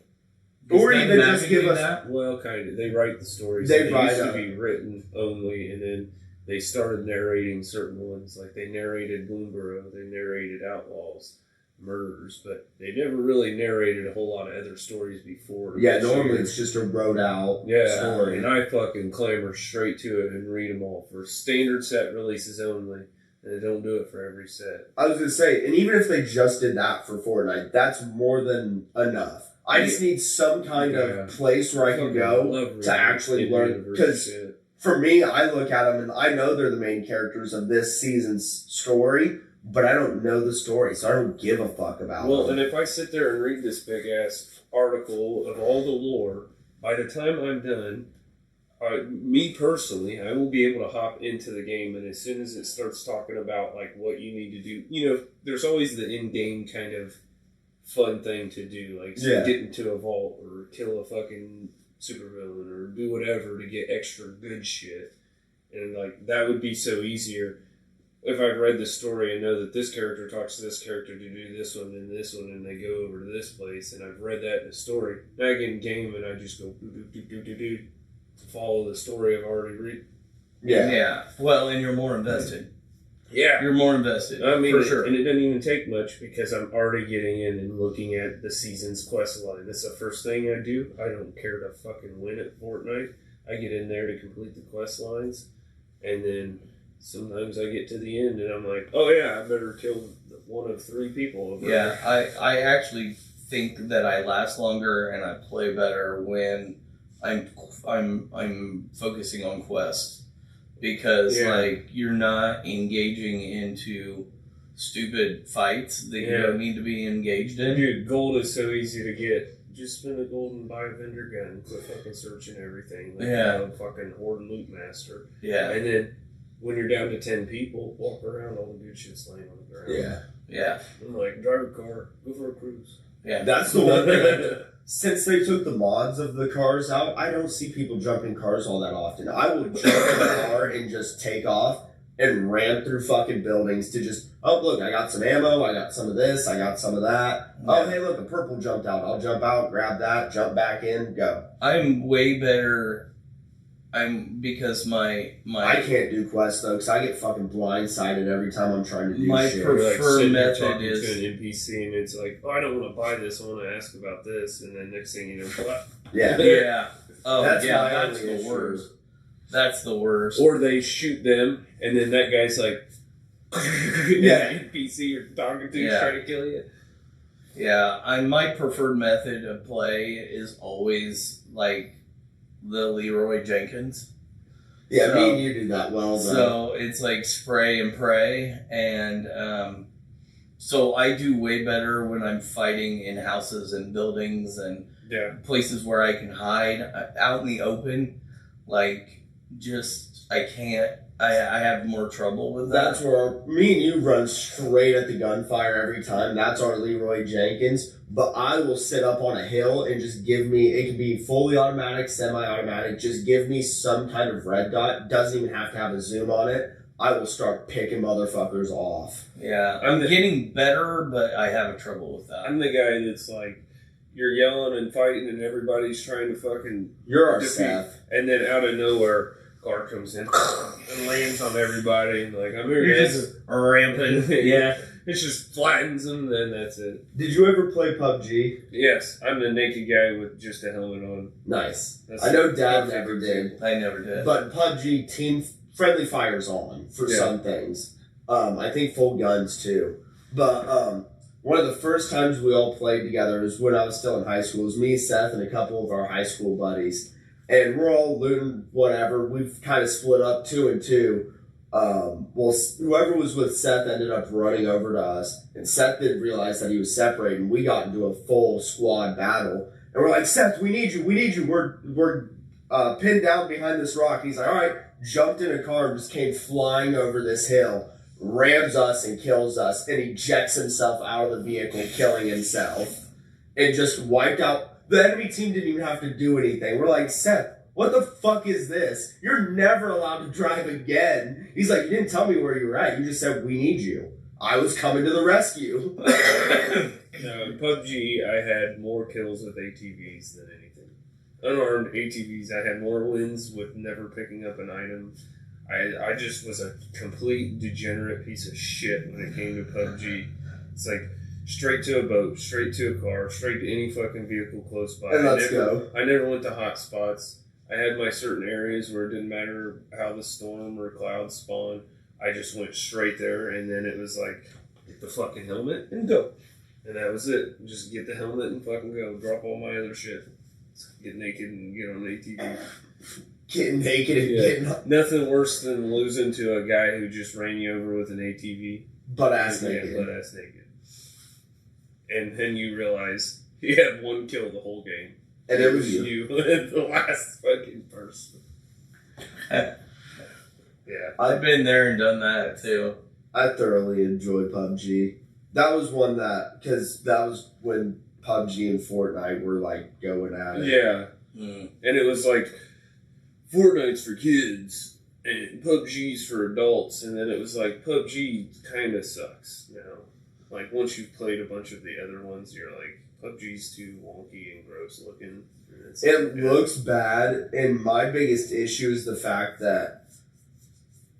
[SPEAKER 1] Or even just give us
[SPEAKER 3] that?
[SPEAKER 2] Well, kind of. They write the stories.
[SPEAKER 1] They
[SPEAKER 2] used to be written only, and then they started narrating certain ones. Like they narrated Bloomburrow, they narrated Outlaws, Murders, but they never really narrated a whole lot of other stories before.
[SPEAKER 1] Yeah, normally it's just a wrote out story.
[SPEAKER 2] And I fucking clamor straight to it and read them all for standard set releases only. And they don't do it for every set.
[SPEAKER 1] I was going to say, and even if they just did that for Fortnite, that's more than enough. I just need some kind of place where I can go to actually learn. Because for me, I look at them and I know they're the main characters of this season's story, but I don't know the story, so I don't give a fuck about them.
[SPEAKER 2] Well, and if I sit there and read this big-ass article of all the lore, by the time I'm done, me personally, I will be able to hop into the game, and as soon as it starts talking about like what you need to do, there's always the in-game kind of fun thing to do, like get into a vault or kill a fucking supervillain or do whatever to get extra good shit, and like that would be so easier. If I've read the story and know that this character talks to this character to do this one, and they go over to this place, and I've read that in the story, now I get in game and I just go do to follow the story I've already read.
[SPEAKER 3] Yeah. Well, and you're more invested.
[SPEAKER 2] Yeah.
[SPEAKER 3] You're more invested.
[SPEAKER 2] I mean,
[SPEAKER 3] for sure.
[SPEAKER 2] And it doesn't even take much because I'm already getting in and looking at the season's quest line. That's the first thing I do. I don't care to fucking win at Fortnite. I get in there to complete the quest lines, and then sometimes I get to the end and I'm like, oh yeah, I better kill one of 3 people over there.
[SPEAKER 3] I actually think that I last longer and I play better when I'm focusing on quests, because like you're not engaging into stupid fights that you don't need to be engaged in.
[SPEAKER 2] Dude, gold is so easy to get. Just spend a gold and buy a vendor gun. Quit fucking searching everything. Like, fucking Horde Loot Master.
[SPEAKER 3] Yeah.
[SPEAKER 2] And then when you're down to 10 people, walk around, all the good shit's laying on the ground.
[SPEAKER 3] Yeah.
[SPEAKER 2] I'm like, drive a car, go for a cruise.
[SPEAKER 3] Yeah.
[SPEAKER 1] That's the one thing. Since they took the mods of the cars out, I don't see people jumping cars all that often. I will jump in a car and just take off and ran through fucking buildings to just, oh, look, I got some ammo, I got some of this, I got some of that. Yeah. Oh, hey, look, the purple jumped out. I'll jump out, grab that, jump back in, go.
[SPEAKER 3] I'm way better. Because my
[SPEAKER 1] I can't do quests, though, because I get fucking blindsided every time I'm trying to do
[SPEAKER 3] my
[SPEAKER 1] shit.
[SPEAKER 3] preferred method is
[SPEAKER 2] to an NPC and it's like, oh, I don't want to buy this, I want to ask about this, and then next thing you know, what?
[SPEAKER 3] Yeah. Yeah. Oh, that's the worst. That's the worst.
[SPEAKER 2] Or they shoot them, and then that guy's like, NPC you're talking to trying to kill you.
[SPEAKER 3] Yeah, my preferred method of play is always like the Leroy Jenkins.
[SPEAKER 1] Yeah, me and you do that well, though.
[SPEAKER 3] So it's like spray and pray, and so I do way better when I'm fighting in houses and buildings and places where I can hide out in the open. Like, just I can't. I have more trouble with that.
[SPEAKER 1] That's where me and you run straight at the gunfire every time. That's our Leroy Jenkins. But I will sit up on a hill and just give me, it can be fully automatic, semi-automatic, just give me some kind of red dot. Doesn't even have to have a zoom on it. I will start picking motherfuckers off.
[SPEAKER 3] Yeah, I'm getting better, but I have trouble with that.
[SPEAKER 2] I'm the guy that's like, you're yelling and fighting and everybody's trying to fucking...
[SPEAKER 1] You're our Seth.
[SPEAKER 2] And then out of nowhere... car comes in and lands on everybody, and like I'm here.
[SPEAKER 3] You're just rampant. Yeah,
[SPEAKER 2] it just flattens them. Then that's it.
[SPEAKER 1] Did you ever play PUBG?
[SPEAKER 2] Yes, I'm the naked guy with just a helmet on.
[SPEAKER 1] Nice. I know Dad never did.
[SPEAKER 3] I never did.
[SPEAKER 1] But PUBG team friendly fire's on for some things. I think full guns too. But one of the first times we all played together was when I was still in high school. It was me, Seth, and a couple of our high school buddies. And we're all looting, whatever. We've kind of split up 2 and 2. Well, whoever was with Seth ended up running over to us. And Seth didn't realize that he was separated. And we got into a full squad battle. And we're like, Seth, we need you. We need you. We're pinned down behind this rock. He's like, all right. Jumped in a car and just came flying over this hill. Rams us and kills us. And ejects himself out of the vehicle, killing himself. And just wiped out. The enemy team didn't even have to do anything. We're like, Seth, what the fuck is this? You're never allowed to drive again. He's like, you didn't tell me where you were at. You just said, we need you. I was coming to the rescue.
[SPEAKER 2] No, in PUBG, I had more kills with ATVs than anything. Unarmed ATVs, I had more wins with never picking up an item. I just was a complete degenerate piece of shit when it came to PUBG. It's like... straight to a boat, straight to a car, straight to any fucking vehicle close by.
[SPEAKER 1] And let's go.
[SPEAKER 2] I never went to hot spots. I had my certain areas where it didn't matter how the storm or clouds spawned. I just went straight there, and then it was like, get the fucking helmet and go. And that was it. Just get the helmet and fucking go. Drop all my other shit. Get naked and get on an ATV.
[SPEAKER 1] Getting naked and getting...
[SPEAKER 2] Nothing worse than losing to a guy who just ran you over with an ATV.
[SPEAKER 1] Butt-ass naked.
[SPEAKER 2] Yeah, butt-ass naked. And then you realize he had one kill the whole game.
[SPEAKER 1] And it was
[SPEAKER 2] you. The last fucking person.
[SPEAKER 3] Yeah. I've been there and done that too.
[SPEAKER 1] I thoroughly enjoy PUBG. That was one that, because that was when PUBG and Fortnite were like going at it.
[SPEAKER 2] Yeah. Mm. And it was like, Fortnite's for kids and PUBG's for adults. And then it was like, PUBG kind of sucks now. Like, once you've played a bunch of the other ones, you're like, PUBG's too wonky and gross looking. And
[SPEAKER 1] it looks bad, and my biggest issue is the fact that,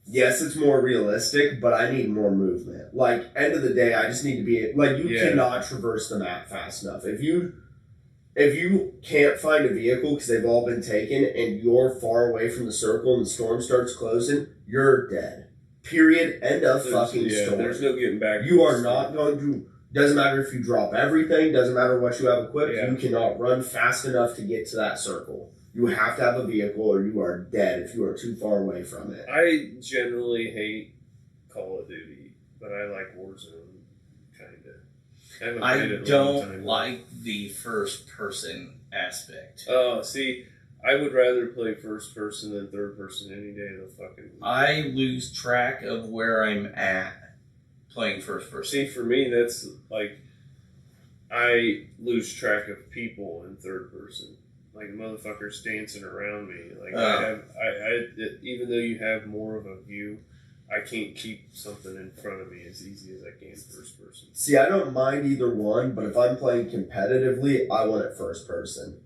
[SPEAKER 1] yes, it's more realistic, but I need more movement. Like, end of the day, I just need to be, like, you cannot traverse the map fast enough. If you can't find a vehicle because they've all been taken, and you're far away from the circle and the storm starts closing, you're dead. Period. End of fucking story.
[SPEAKER 2] There's no getting back.
[SPEAKER 1] You are not going to... Doesn't matter if you drop everything. Doesn't matter what you have equipped. Yeah. You cannot run fast enough to get to that circle. You have to have a vehicle or you are dead if you are too far away from it.
[SPEAKER 2] I generally hate Call of Duty, but I like Warzone, kind of.
[SPEAKER 3] I don't like the first-person aspect.
[SPEAKER 2] Oh, see... I would rather play first person than third person any day of the fucking week.
[SPEAKER 3] I lose track of where I'm at playing first person.
[SPEAKER 2] See, for me, that's like, I lose track of people in third person. Like motherfuckers dancing around me. Like I even though you have more of a view, I can't keep something in front of me as easy as I can first person.
[SPEAKER 1] See, I don't mind either one, but if I'm playing competitively, I want it first person.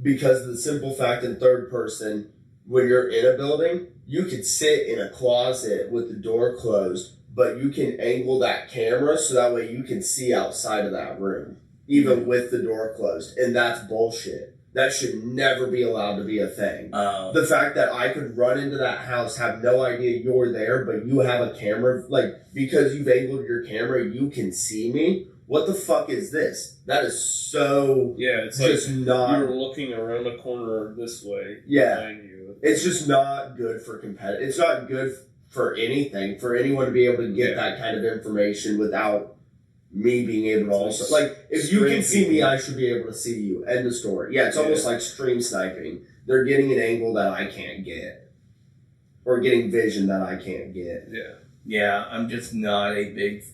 [SPEAKER 1] Because of the simple fact in third person, when you're in a building, you could sit in a closet with the door closed, but you can angle that camera so that way you can see outside of that room, even with the door closed. And that's bullshit. That should never be allowed to be a thing. The fact that I could run into that house, have no idea you're there, but you have a camera, like, because you've angled your camera, you can see me. What the fuck is this? That is so...
[SPEAKER 2] Yeah, it's
[SPEAKER 1] just
[SPEAKER 2] like
[SPEAKER 1] not...
[SPEAKER 2] you're looking around a corner this way.
[SPEAKER 1] Yeah.
[SPEAKER 2] Behind you.
[SPEAKER 1] It's just not good for competitive. It's not good for anything, for anyone to be able to get that kind of information without me being able to also... Like, if you can see me, I should be able to see you. End of story. Yeah, it's almost like stream sniping. They're getting an angle that I can't get. Or getting vision that I can't get.
[SPEAKER 2] Yeah.
[SPEAKER 3] Yeah, I'm just not a big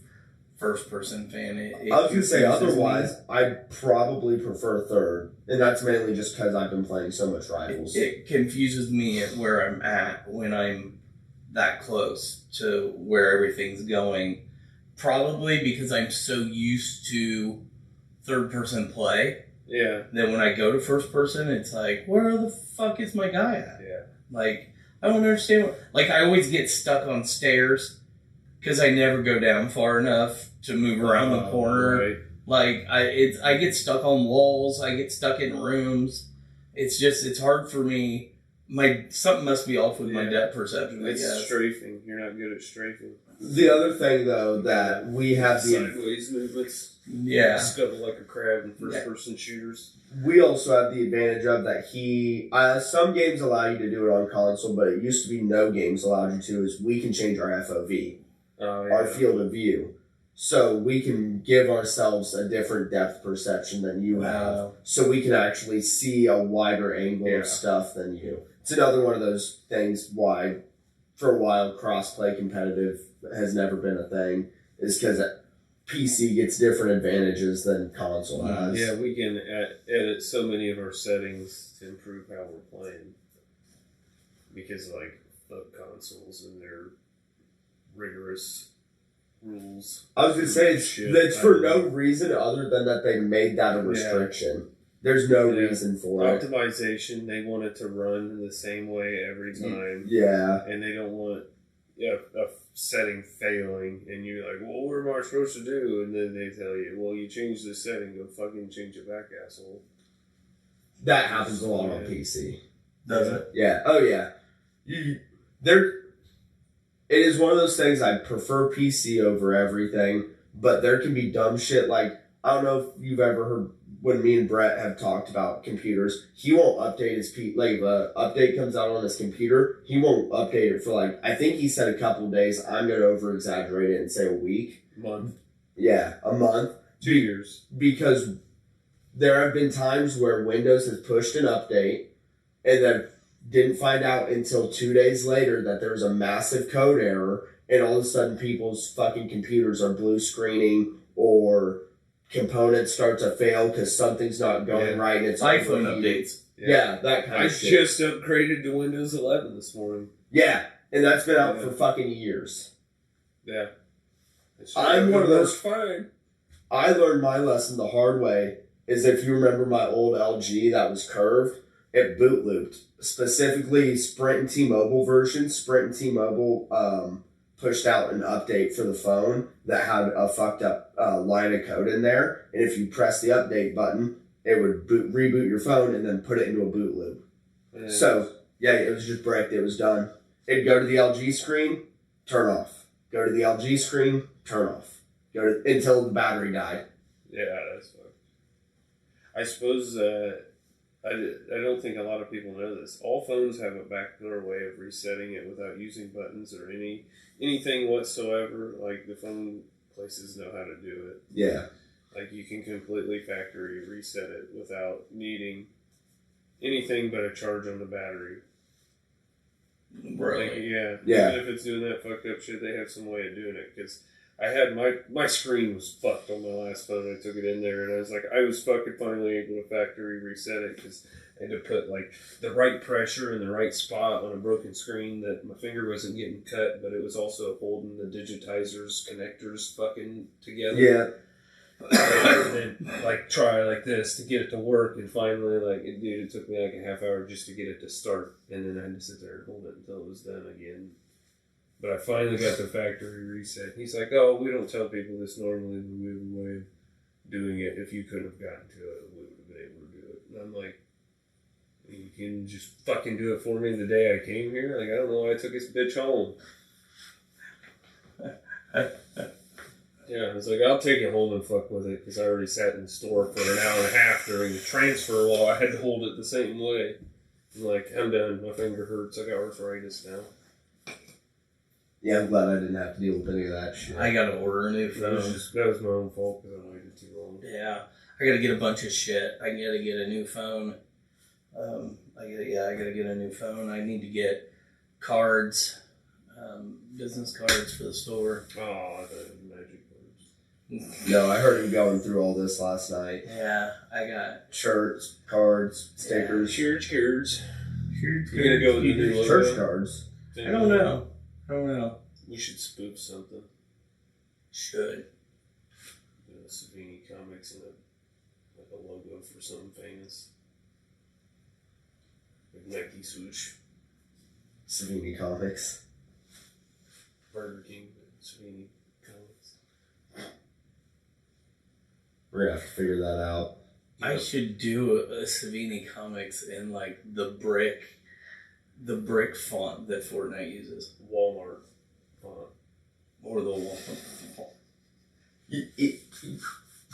[SPEAKER 3] first-person fan.
[SPEAKER 1] I was going to say, otherwise, I probably prefer third. And that's mainly just because I've been playing so much Rivals.
[SPEAKER 3] It confuses me at where I'm at when I'm that close to where everything's going. Probably because I'm so used to third-person play.
[SPEAKER 2] Yeah.
[SPEAKER 3] That when I go to first-person, it's like, where the fuck is my guy at?
[SPEAKER 2] Yeah.
[SPEAKER 3] Like, I don't understand what... Like, I always get stuck on stairs because I never go down far enough to move around the corner.
[SPEAKER 2] Right.
[SPEAKER 3] Like, I get stuck on walls. I get stuck in rooms. It's hard for me. Something must be off with my depth perception, I guess.
[SPEAKER 2] It's strafing. You're not good at strafing.
[SPEAKER 1] The other thing, though, that we have the...
[SPEAKER 2] Sideways movements.
[SPEAKER 3] Yeah.
[SPEAKER 2] Scuttle like a crab in first-person shooters.
[SPEAKER 1] We also have the advantage of that some games allow you to do it on console, but it used to be no games allowed you to, is we can change our FOV, our field of view. So we can give ourselves a different depth perception than you have. So we can actually see a wider angle of stuff than you. It's another one of those things why, for a while, cross-play competitive has never been a thing, is because PC gets different advantages than console has.
[SPEAKER 2] Yeah, we can edit so many of our settings to improve how we're playing. Because, like, the consoles and their rigorous rules.
[SPEAKER 1] I was going to say, it's for no reason other than that they made that a restriction. There's no reason for it.
[SPEAKER 2] Optimization, they want it to run the same way every time.
[SPEAKER 1] Yeah.
[SPEAKER 2] And they don't want a setting failing, and you're like, well, what am I supposed to do? And then they tell you, well, you changed the setting, go fucking change it back, asshole.
[SPEAKER 1] That happens a lot on PC.
[SPEAKER 3] Does it?
[SPEAKER 1] Yeah. Oh, yeah. It is one of those things I prefer PC over everything, but there can be dumb shit like, I don't know if you've ever heard when me and Brett have talked about computers, he won't update his like if an update comes out on his computer, he won't update it for like, I think he said a couple of days. I'm going to over exaggerate it and say a week.
[SPEAKER 2] Month.
[SPEAKER 1] Yeah, a month.
[SPEAKER 2] 2 years.
[SPEAKER 1] Because there have been times where Windows has pushed an update and then didn't find out until 2 days later that there was a massive code error, and all of a sudden people's fucking computers are blue screening or components start to fail because something's not going right. And it's
[SPEAKER 3] iPhone updates.
[SPEAKER 1] Yeah, that kind of shit.
[SPEAKER 2] I just upgraded to Windows 11 this morning.
[SPEAKER 1] Yeah, and that's been out for fucking years.
[SPEAKER 2] Yeah.
[SPEAKER 1] I'm one of those.
[SPEAKER 2] Fine.
[SPEAKER 1] I learned my lesson the hard way, is if you remember my old LG that was curved, it boot looped. Specifically, Sprint and T-Mobile version. Sprint and T-Mobile pushed out an update for the phone that had a fucked up line of code in there. And if you press the update button, it would reboot your phone and then put it into a boot loop. So, yeah, it was just bricked. It was done. It'd go to the LG screen, turn off. Go to the LG screen, turn off. Until the battery died.
[SPEAKER 2] Yeah, that's fine. I suppose, I don't think a lot of people know this. All phones have a backdoor way of resetting it without using buttons or anything whatsoever. Like, the phone places know how to do it.
[SPEAKER 1] Yeah.
[SPEAKER 2] Like, you can completely factory reset it without needing anything but a charge on the battery.
[SPEAKER 3] Really?
[SPEAKER 2] Like,
[SPEAKER 1] yeah.
[SPEAKER 2] Even if it's doing that fucked up shit, they have some way of doing it. Because I had my screen was fucked on my last phone. I took it in there, and I was fucking finally able to factory reset it because I had to put like the right pressure in the right spot on a broken screen that my finger wasn't getting cut, but it was also holding the digitizers connectors fucking together.
[SPEAKER 1] Yeah.
[SPEAKER 2] And then like try like this to get it to work, and finally it took me like a half hour just to get it to start, and then I had to sit there and hold it until it was done again. But I finally got the factory reset. He's like, "Oh, we don't tell people this normally, but we have a way of doing it. If you could have gotten to it, we would have been able to do it." And I'm like, "You can just fucking do it for me the day I came here? Like, I don't know why I took this bitch home." Yeah, I was like, I'll take it home and fuck with it, because I already sat in the store for an hour and a half during the transfer while I had to hold it the same way. I'm like, I'm done. My finger hurts. I got arthritis now.
[SPEAKER 1] Yeah, I'm glad I didn't have to deal with any of that shit.
[SPEAKER 3] I gotta order a new phone.
[SPEAKER 2] That was my own fault because I waited too long.
[SPEAKER 3] Yeah, I gotta get a bunch of shit. I gotta get a new phone. I gotta get a new phone. I need to get cards, business cards for the store.
[SPEAKER 2] Oh, I thought it was magic cards.
[SPEAKER 1] No, I heard him going through all this last night.
[SPEAKER 3] Yeah, I got
[SPEAKER 1] shirts, cards, stickers.
[SPEAKER 2] Church cards.
[SPEAKER 3] You're
[SPEAKER 2] gonna go with the new logo?
[SPEAKER 1] Church cards.
[SPEAKER 3] I don't know.
[SPEAKER 2] We should spoof something.
[SPEAKER 3] Should.
[SPEAKER 2] Savini Comics and a logo for something famous. Like Nike swoosh.
[SPEAKER 1] Savini Comics.
[SPEAKER 2] Burger King, Savini Comics.
[SPEAKER 1] We're gonna have to figure that out.
[SPEAKER 3] I should do a Savini Comics in like the brick font that Fortnite uses.
[SPEAKER 2] Walmart font.
[SPEAKER 3] Or the Walmart font.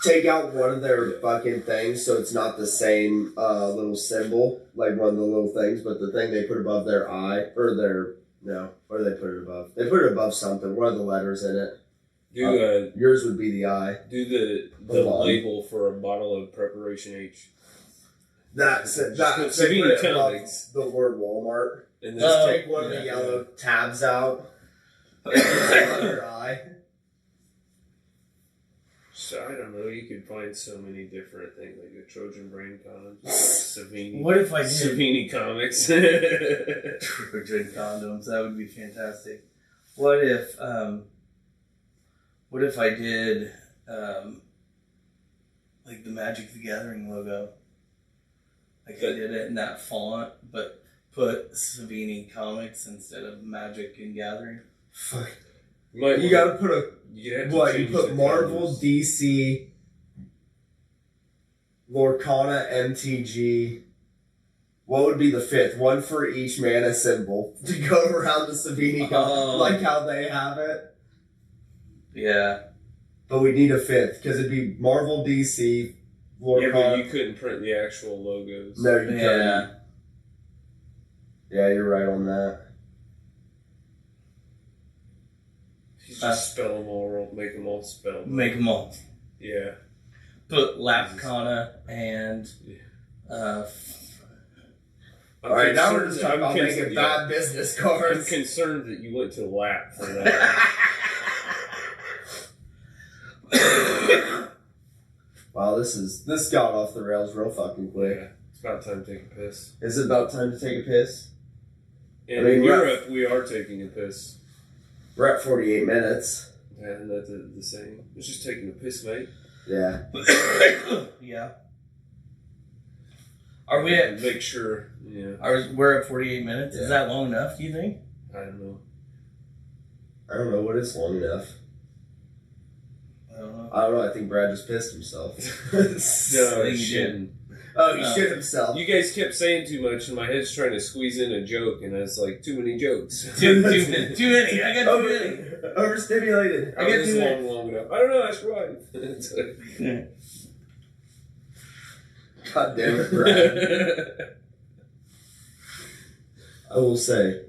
[SPEAKER 1] Take out one of their fucking things so it's not the same little symbol, like one of the little things, but the thing they put above their eye, or their, no, where do they put it above? They put it above something, one of the letters in it. Yours would be the I.
[SPEAKER 2] Do the label for a bottle of Preparation H.
[SPEAKER 1] That's
[SPEAKER 2] Savini Comics.
[SPEAKER 1] The word Walmart.
[SPEAKER 2] And
[SPEAKER 1] Just take one of the yellow tabs out. Your eye.
[SPEAKER 2] So I don't know. You could find so many different things, like a Trojan Brain condoms, Savini.
[SPEAKER 3] What if I did
[SPEAKER 2] Savini Comics?
[SPEAKER 3] Trojan condoms? That would be fantastic. What if I did like the Magic the Gathering logo? Like I did it in that font, but put Savini Comics instead of Magic and Gathering.
[SPEAKER 1] Fuck. You gotta put you put Marvel,
[SPEAKER 2] colors.
[SPEAKER 1] DC, Lorcana, MTG. What would be the fifth? One for each mana symbol to go around the Savini Comics, like how they have it.
[SPEAKER 3] Yeah.
[SPEAKER 1] But we need a fifth, because it'd be Marvel, DC, Lorcana.
[SPEAKER 2] Yeah, but you couldn't print the actual logos.
[SPEAKER 1] No, you couldn't. Yeah, you're right on that.
[SPEAKER 2] Just spell them all, make them all spell.
[SPEAKER 3] Make them all.
[SPEAKER 2] Yeah.
[SPEAKER 3] Put Lapcana and...
[SPEAKER 1] Alright, now we're just talking about making bad business cards.
[SPEAKER 2] I'm concerned that you went to Lap for that.
[SPEAKER 1] Wow, this got off the rails real fucking quick.
[SPEAKER 2] Yeah, it's about time to take a piss.
[SPEAKER 1] Is it about time to take a piss?
[SPEAKER 2] In Europe, we are taking a piss.
[SPEAKER 1] We're at 48 minutes.
[SPEAKER 2] Yeah, and that's the same. It's just taking a piss, mate.
[SPEAKER 1] Yeah.
[SPEAKER 3] Yeah. Are we at...
[SPEAKER 2] Make sure, yeah.
[SPEAKER 3] We're at 48 minutes?
[SPEAKER 1] Yeah.
[SPEAKER 3] Is that long enough, do you think?
[SPEAKER 2] I don't know.
[SPEAKER 1] I don't know what is long enough.
[SPEAKER 3] I don't know.
[SPEAKER 1] I don't know. I think Brad just pissed himself.
[SPEAKER 2] No, he shouldn't.
[SPEAKER 1] Oh, he shit himself.
[SPEAKER 2] You guys kept saying too much, and my head's trying to squeeze in a joke, and it's like too many jokes.
[SPEAKER 3] Too many. I got too many.
[SPEAKER 1] Overstimulated.
[SPEAKER 2] I got too long enough. I don't know. That's right. It's like,
[SPEAKER 1] God damn it, Brad. I will say,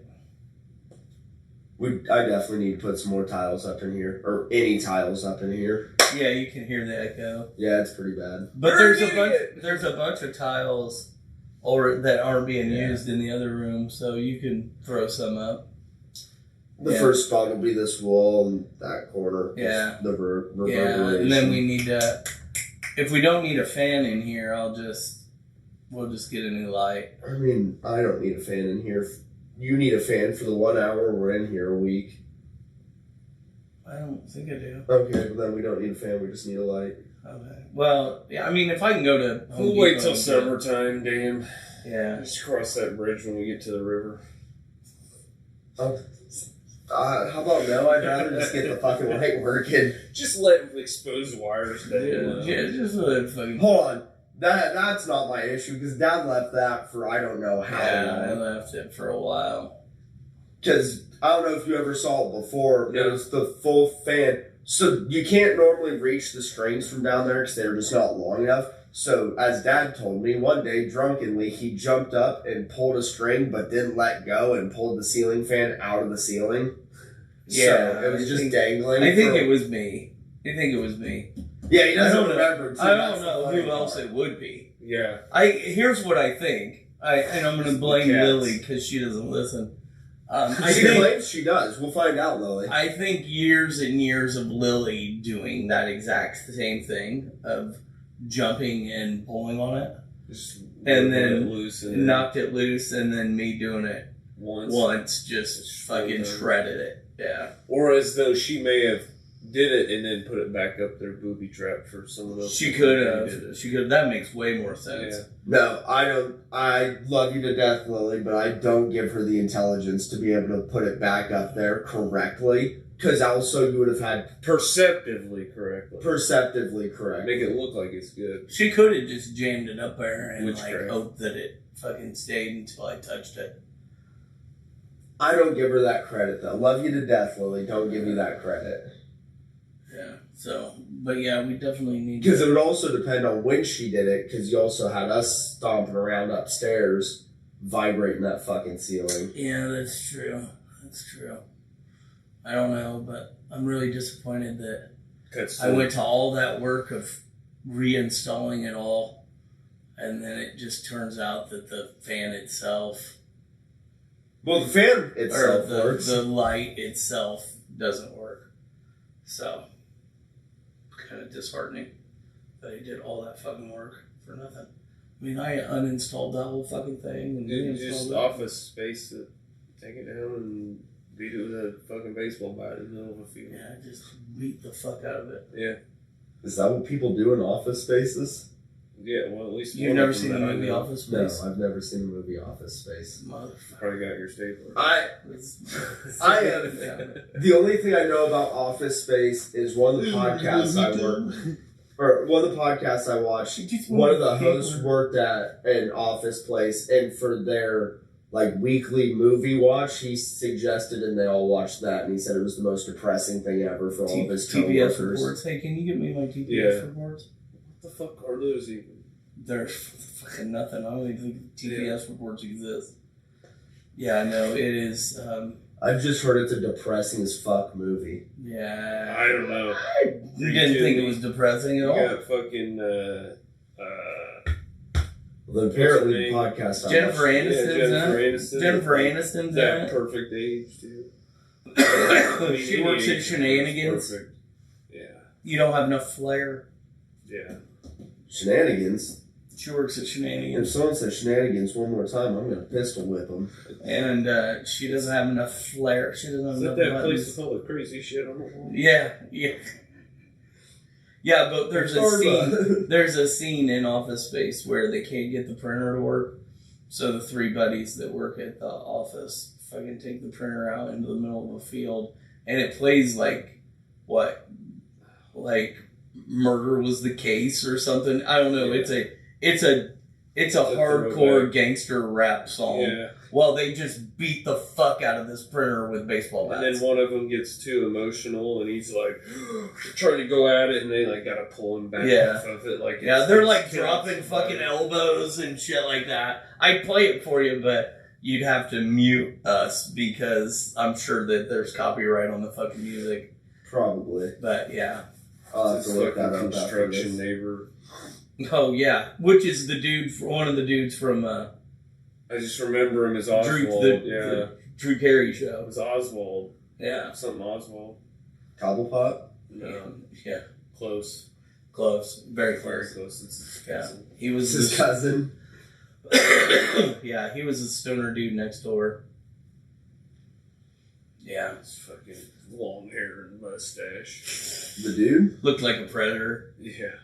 [SPEAKER 1] I definitely need to put some more tiles up in here, or any tiles up in here.
[SPEAKER 3] Yeah, you can hear the echo.
[SPEAKER 1] Yeah, it's pretty bad.
[SPEAKER 3] But there's a bunch of tiles or that aren't being used in the other room, so you can throw some up.
[SPEAKER 1] The first spot will be this wall in that corner.
[SPEAKER 3] Yeah.
[SPEAKER 1] The
[SPEAKER 3] reverberation. And then we need to... If we don't need a fan in here, we'll just get a new light.
[SPEAKER 1] I mean, I don't need a fan in here. You need a fan for the 1 hour we're in here a week.
[SPEAKER 3] I don't think I do.
[SPEAKER 1] Okay, well then we don't need a fan. We just need a light.
[SPEAKER 3] Okay. Well, yeah, I mean, if I can go to Home
[SPEAKER 2] we'll
[SPEAKER 3] Depot
[SPEAKER 2] wait till summertime, Dan.
[SPEAKER 3] Yeah.
[SPEAKER 2] Just cross that bridge when we get to the river.
[SPEAKER 1] How about no? I'd rather just get the fucking light working.
[SPEAKER 2] Just let exposed wires down.
[SPEAKER 3] Yeah, just let it fucking...
[SPEAKER 1] Hold on. That's not my issue, because Dad left that for I don't know how long.
[SPEAKER 3] I left it for a while.
[SPEAKER 1] Because I don't know if you ever saw it before. It was the full fan. So you can't normally reach the strings from down there because they're just not long enough. So as Dad told me, one day drunkenly he jumped up and pulled a string but didn't let go and pulled the ceiling fan out of the ceiling.
[SPEAKER 3] Yeah,
[SPEAKER 1] so it was just dangling.
[SPEAKER 3] I think it was me.
[SPEAKER 1] Yeah, he doesn't remember.
[SPEAKER 3] I don't know who else it would be.
[SPEAKER 2] Yeah.
[SPEAKER 3] Here's what I think. And I'm going to blame Lily because she doesn't listen.
[SPEAKER 1] She claims she does. We'll find out, Lily.
[SPEAKER 3] I think years and years of Lily doing that exact same thing of jumping and pulling on it, and then knocked it loose, and then me doing it once just fucking shredded it. Yeah.
[SPEAKER 2] Or as though she may have did it and then put it back up there, booby trapped for someone else.
[SPEAKER 3] She could have. That makes way more sense.
[SPEAKER 1] Yeah. No, I don't. I love you to death, Lily, but I don't give her the intelligence to be able to put it back up there correctly. Because also you would have had...
[SPEAKER 2] Perceptively correct.
[SPEAKER 1] Make
[SPEAKER 2] it look like it's good.
[SPEAKER 3] She could have just jammed it up there and hoped that it fucking stayed until I touched it.
[SPEAKER 1] I don't give her that credit, though. Love you to death, Lily. Don't give me that credit.
[SPEAKER 3] Yeah, so... But yeah, we definitely need...
[SPEAKER 1] Because it would also depend on when she did it, because you also had us stomping around upstairs, vibrating that fucking ceiling.
[SPEAKER 3] Yeah, that's true. I don't know, but I'm really disappointed that I went to all that work of reinstalling it all, and then it just turns out that the fan itself...
[SPEAKER 1] Well, the fan itself works.
[SPEAKER 3] The light itself doesn't work. So, kind of disheartening that I did all that fucking work for nothing. I mean, I uninstalled that whole fucking thing. And
[SPEAKER 2] just Office Space to take it down and beat it with a fucking baseball bat in the middle of a field.
[SPEAKER 3] Yeah, just beat the fuck out of it.
[SPEAKER 2] Yeah.
[SPEAKER 1] Is that what people do in Office Spaces?
[SPEAKER 2] Yeah, well, at least
[SPEAKER 3] you've never seen the movie Office Space?
[SPEAKER 1] No, I've never seen the movie Office Space.
[SPEAKER 3] Motherfucker.
[SPEAKER 2] Probably got your stapler.
[SPEAKER 1] The only thing I know about Office Space is one of the podcasts one of the podcasts I watched. One of the hosts worked at an office place, and for their weekly movie watch, he suggested, and they all watched that, and he said it was the most depressing thing ever for all of his
[SPEAKER 3] TPS
[SPEAKER 1] coworkers.
[SPEAKER 3] reports. Hey, can you get me my TPS reports?
[SPEAKER 2] What the fuck are those even?
[SPEAKER 3] They're fucking nothing. I don't even think TPS reports exist. Yeah, no, it is.
[SPEAKER 1] I've just heard it's a depressing as fuck movie.
[SPEAKER 3] Yeah.
[SPEAKER 2] I don't know.
[SPEAKER 3] I didn't think it was depressing at all.
[SPEAKER 2] You got fucking,
[SPEAKER 1] well, apparently the podcast.
[SPEAKER 3] Jennifer Aniston's in it. Jennifer Aniston's in it.
[SPEAKER 2] That perfect age, dude.
[SPEAKER 3] She works at Shenanigans.
[SPEAKER 2] Perfect. Yeah.
[SPEAKER 3] You don't have enough flair.
[SPEAKER 2] Yeah.
[SPEAKER 1] Shenanigans?
[SPEAKER 3] She works at Shenanigans.
[SPEAKER 1] If someone says Shenanigans one more time, I'm going to pistol whip them.
[SPEAKER 3] And she doesn't have enough flair. She doesn't have enough
[SPEAKER 2] that place with all the crazy shit on the wall?
[SPEAKER 3] Yeah. Yeah, but there's a scene in Office Space where they can't get the printer to work. So the three buddies that work at the office fucking take the printer out into the middle of a field, and it plays Murder Was the Case or something. I don't know. Yeah. It's a hardcore gangster rap song. Yeah. Well, they just beat the fuck out of this printer with baseball bats.
[SPEAKER 2] And then one of them gets too emotional, and he's trying to go at it, and they gotta pull him back off of it.
[SPEAKER 3] They're dropping fucking elbows and shit like that. I'd play it for you, but you'd have to mute us because I'm sure that there's copyright on the fucking music.
[SPEAKER 1] Probably.
[SPEAKER 3] But yeah.
[SPEAKER 2] It's a fucking construction neighbor.
[SPEAKER 3] Oh yeah, which is the dude, one of the dudes from.
[SPEAKER 2] I just remember him as Oswald. The
[SPEAKER 3] Drew Carey show.
[SPEAKER 2] It was Oswald.
[SPEAKER 3] Yeah,
[SPEAKER 2] something Oswald.
[SPEAKER 1] Cobblepot?
[SPEAKER 2] No.
[SPEAKER 3] Yeah.
[SPEAKER 2] Close.
[SPEAKER 3] Very
[SPEAKER 2] close. It's his cousin.
[SPEAKER 3] Yeah. He was
[SPEAKER 1] his cousin.
[SPEAKER 3] Yeah, he was a stoner dude next door. Yeah.
[SPEAKER 2] His fucking long hair and mustache.
[SPEAKER 1] The dude?
[SPEAKER 3] Looked like a predator.
[SPEAKER 2] Yeah.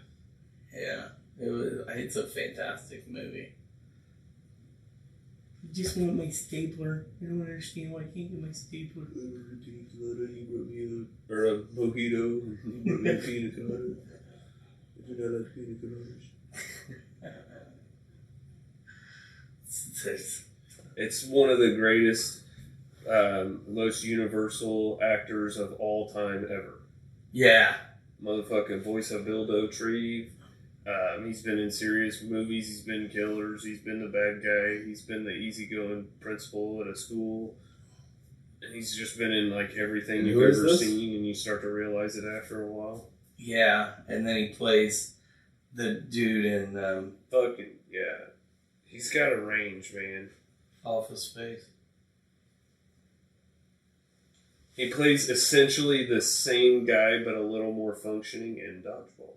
[SPEAKER 3] Yeah. It's a fantastic movie. I just want my stapler. I don't understand why I can't get my stapler.
[SPEAKER 2] Or a mojito. You brought me a pina colada. You do not like pina coladas. It's one of the greatest, most universal actors of all time ever.
[SPEAKER 3] Yeah.
[SPEAKER 2] Motherfucking voice of Bill Dotree. He's been in serious movies. He's been killers. He's been the bad guy. He's been the easygoing principal at a school. And he's just been in like everything you've ever seen, and you start to realize it after a while.
[SPEAKER 3] Yeah, and then he plays the dude in
[SPEAKER 2] fucking yeah. He's got a range, man.
[SPEAKER 3] Office Space.
[SPEAKER 2] He plays essentially the same guy, but a little more functioning in Dodgeball.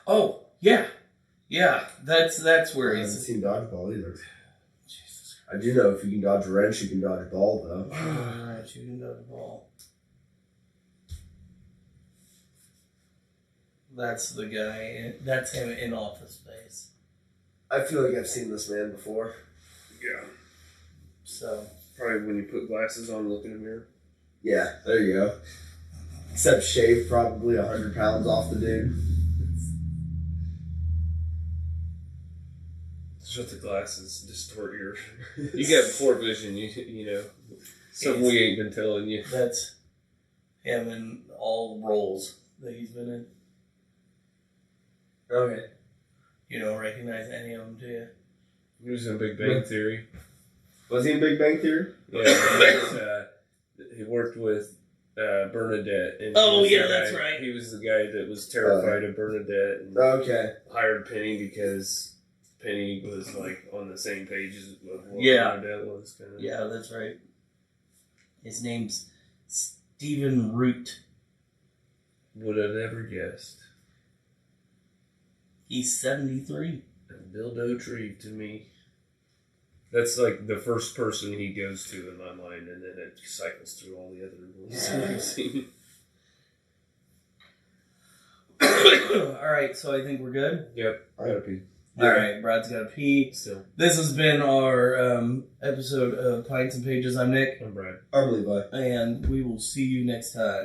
[SPEAKER 3] Oh, yeah. Yeah, that's where
[SPEAKER 1] I
[SPEAKER 3] he's...
[SPEAKER 1] haven't seen Dodgeball either. Jesus Christ. I do know if you can dodge a wrench, you can dodge a ball, though.
[SPEAKER 3] Alright, you can dodge a ball. That's the guy. That's him in Office Space.
[SPEAKER 1] I feel like I've seen this man before.
[SPEAKER 2] Yeah.
[SPEAKER 3] So...
[SPEAKER 2] Probably when you put glasses on and look in the mirror.
[SPEAKER 1] Yeah, there you go. Except shave probably 100 pounds off the dude.
[SPEAKER 2] It's just the glasses distort your... You get poor vision, you know. Something we ain't been telling you.
[SPEAKER 3] That's him in all roles that he's been in.
[SPEAKER 1] Okay.
[SPEAKER 3] You don't recognize any of them, do you?
[SPEAKER 2] He was in Big Bang Theory.
[SPEAKER 1] Was he in Big Bang Theory?
[SPEAKER 2] Yeah, he worked with Bernadette. And
[SPEAKER 3] that's right.
[SPEAKER 2] He was the guy that was terrified of Bernadette. And hired Penny because Penny was like on the same page as what Bernadette was. Kinda.
[SPEAKER 3] Yeah, that's right. His name's Stephen Root.
[SPEAKER 2] Would have never guessed.
[SPEAKER 3] He's 73.
[SPEAKER 2] And Bill Dotree to me. That's like the first person he goes to in my mind, and then it cycles through all the other ones I've seen.
[SPEAKER 3] Alright, so I think we're good?
[SPEAKER 2] Yep, I gotta pee.
[SPEAKER 3] Alright, Brad's gotta pee.
[SPEAKER 2] Still.
[SPEAKER 3] This has been our episode of Pints and Pages. I'm Nick.
[SPEAKER 2] I'm Brad.
[SPEAKER 1] I'm Levi.
[SPEAKER 3] And we will see you next time.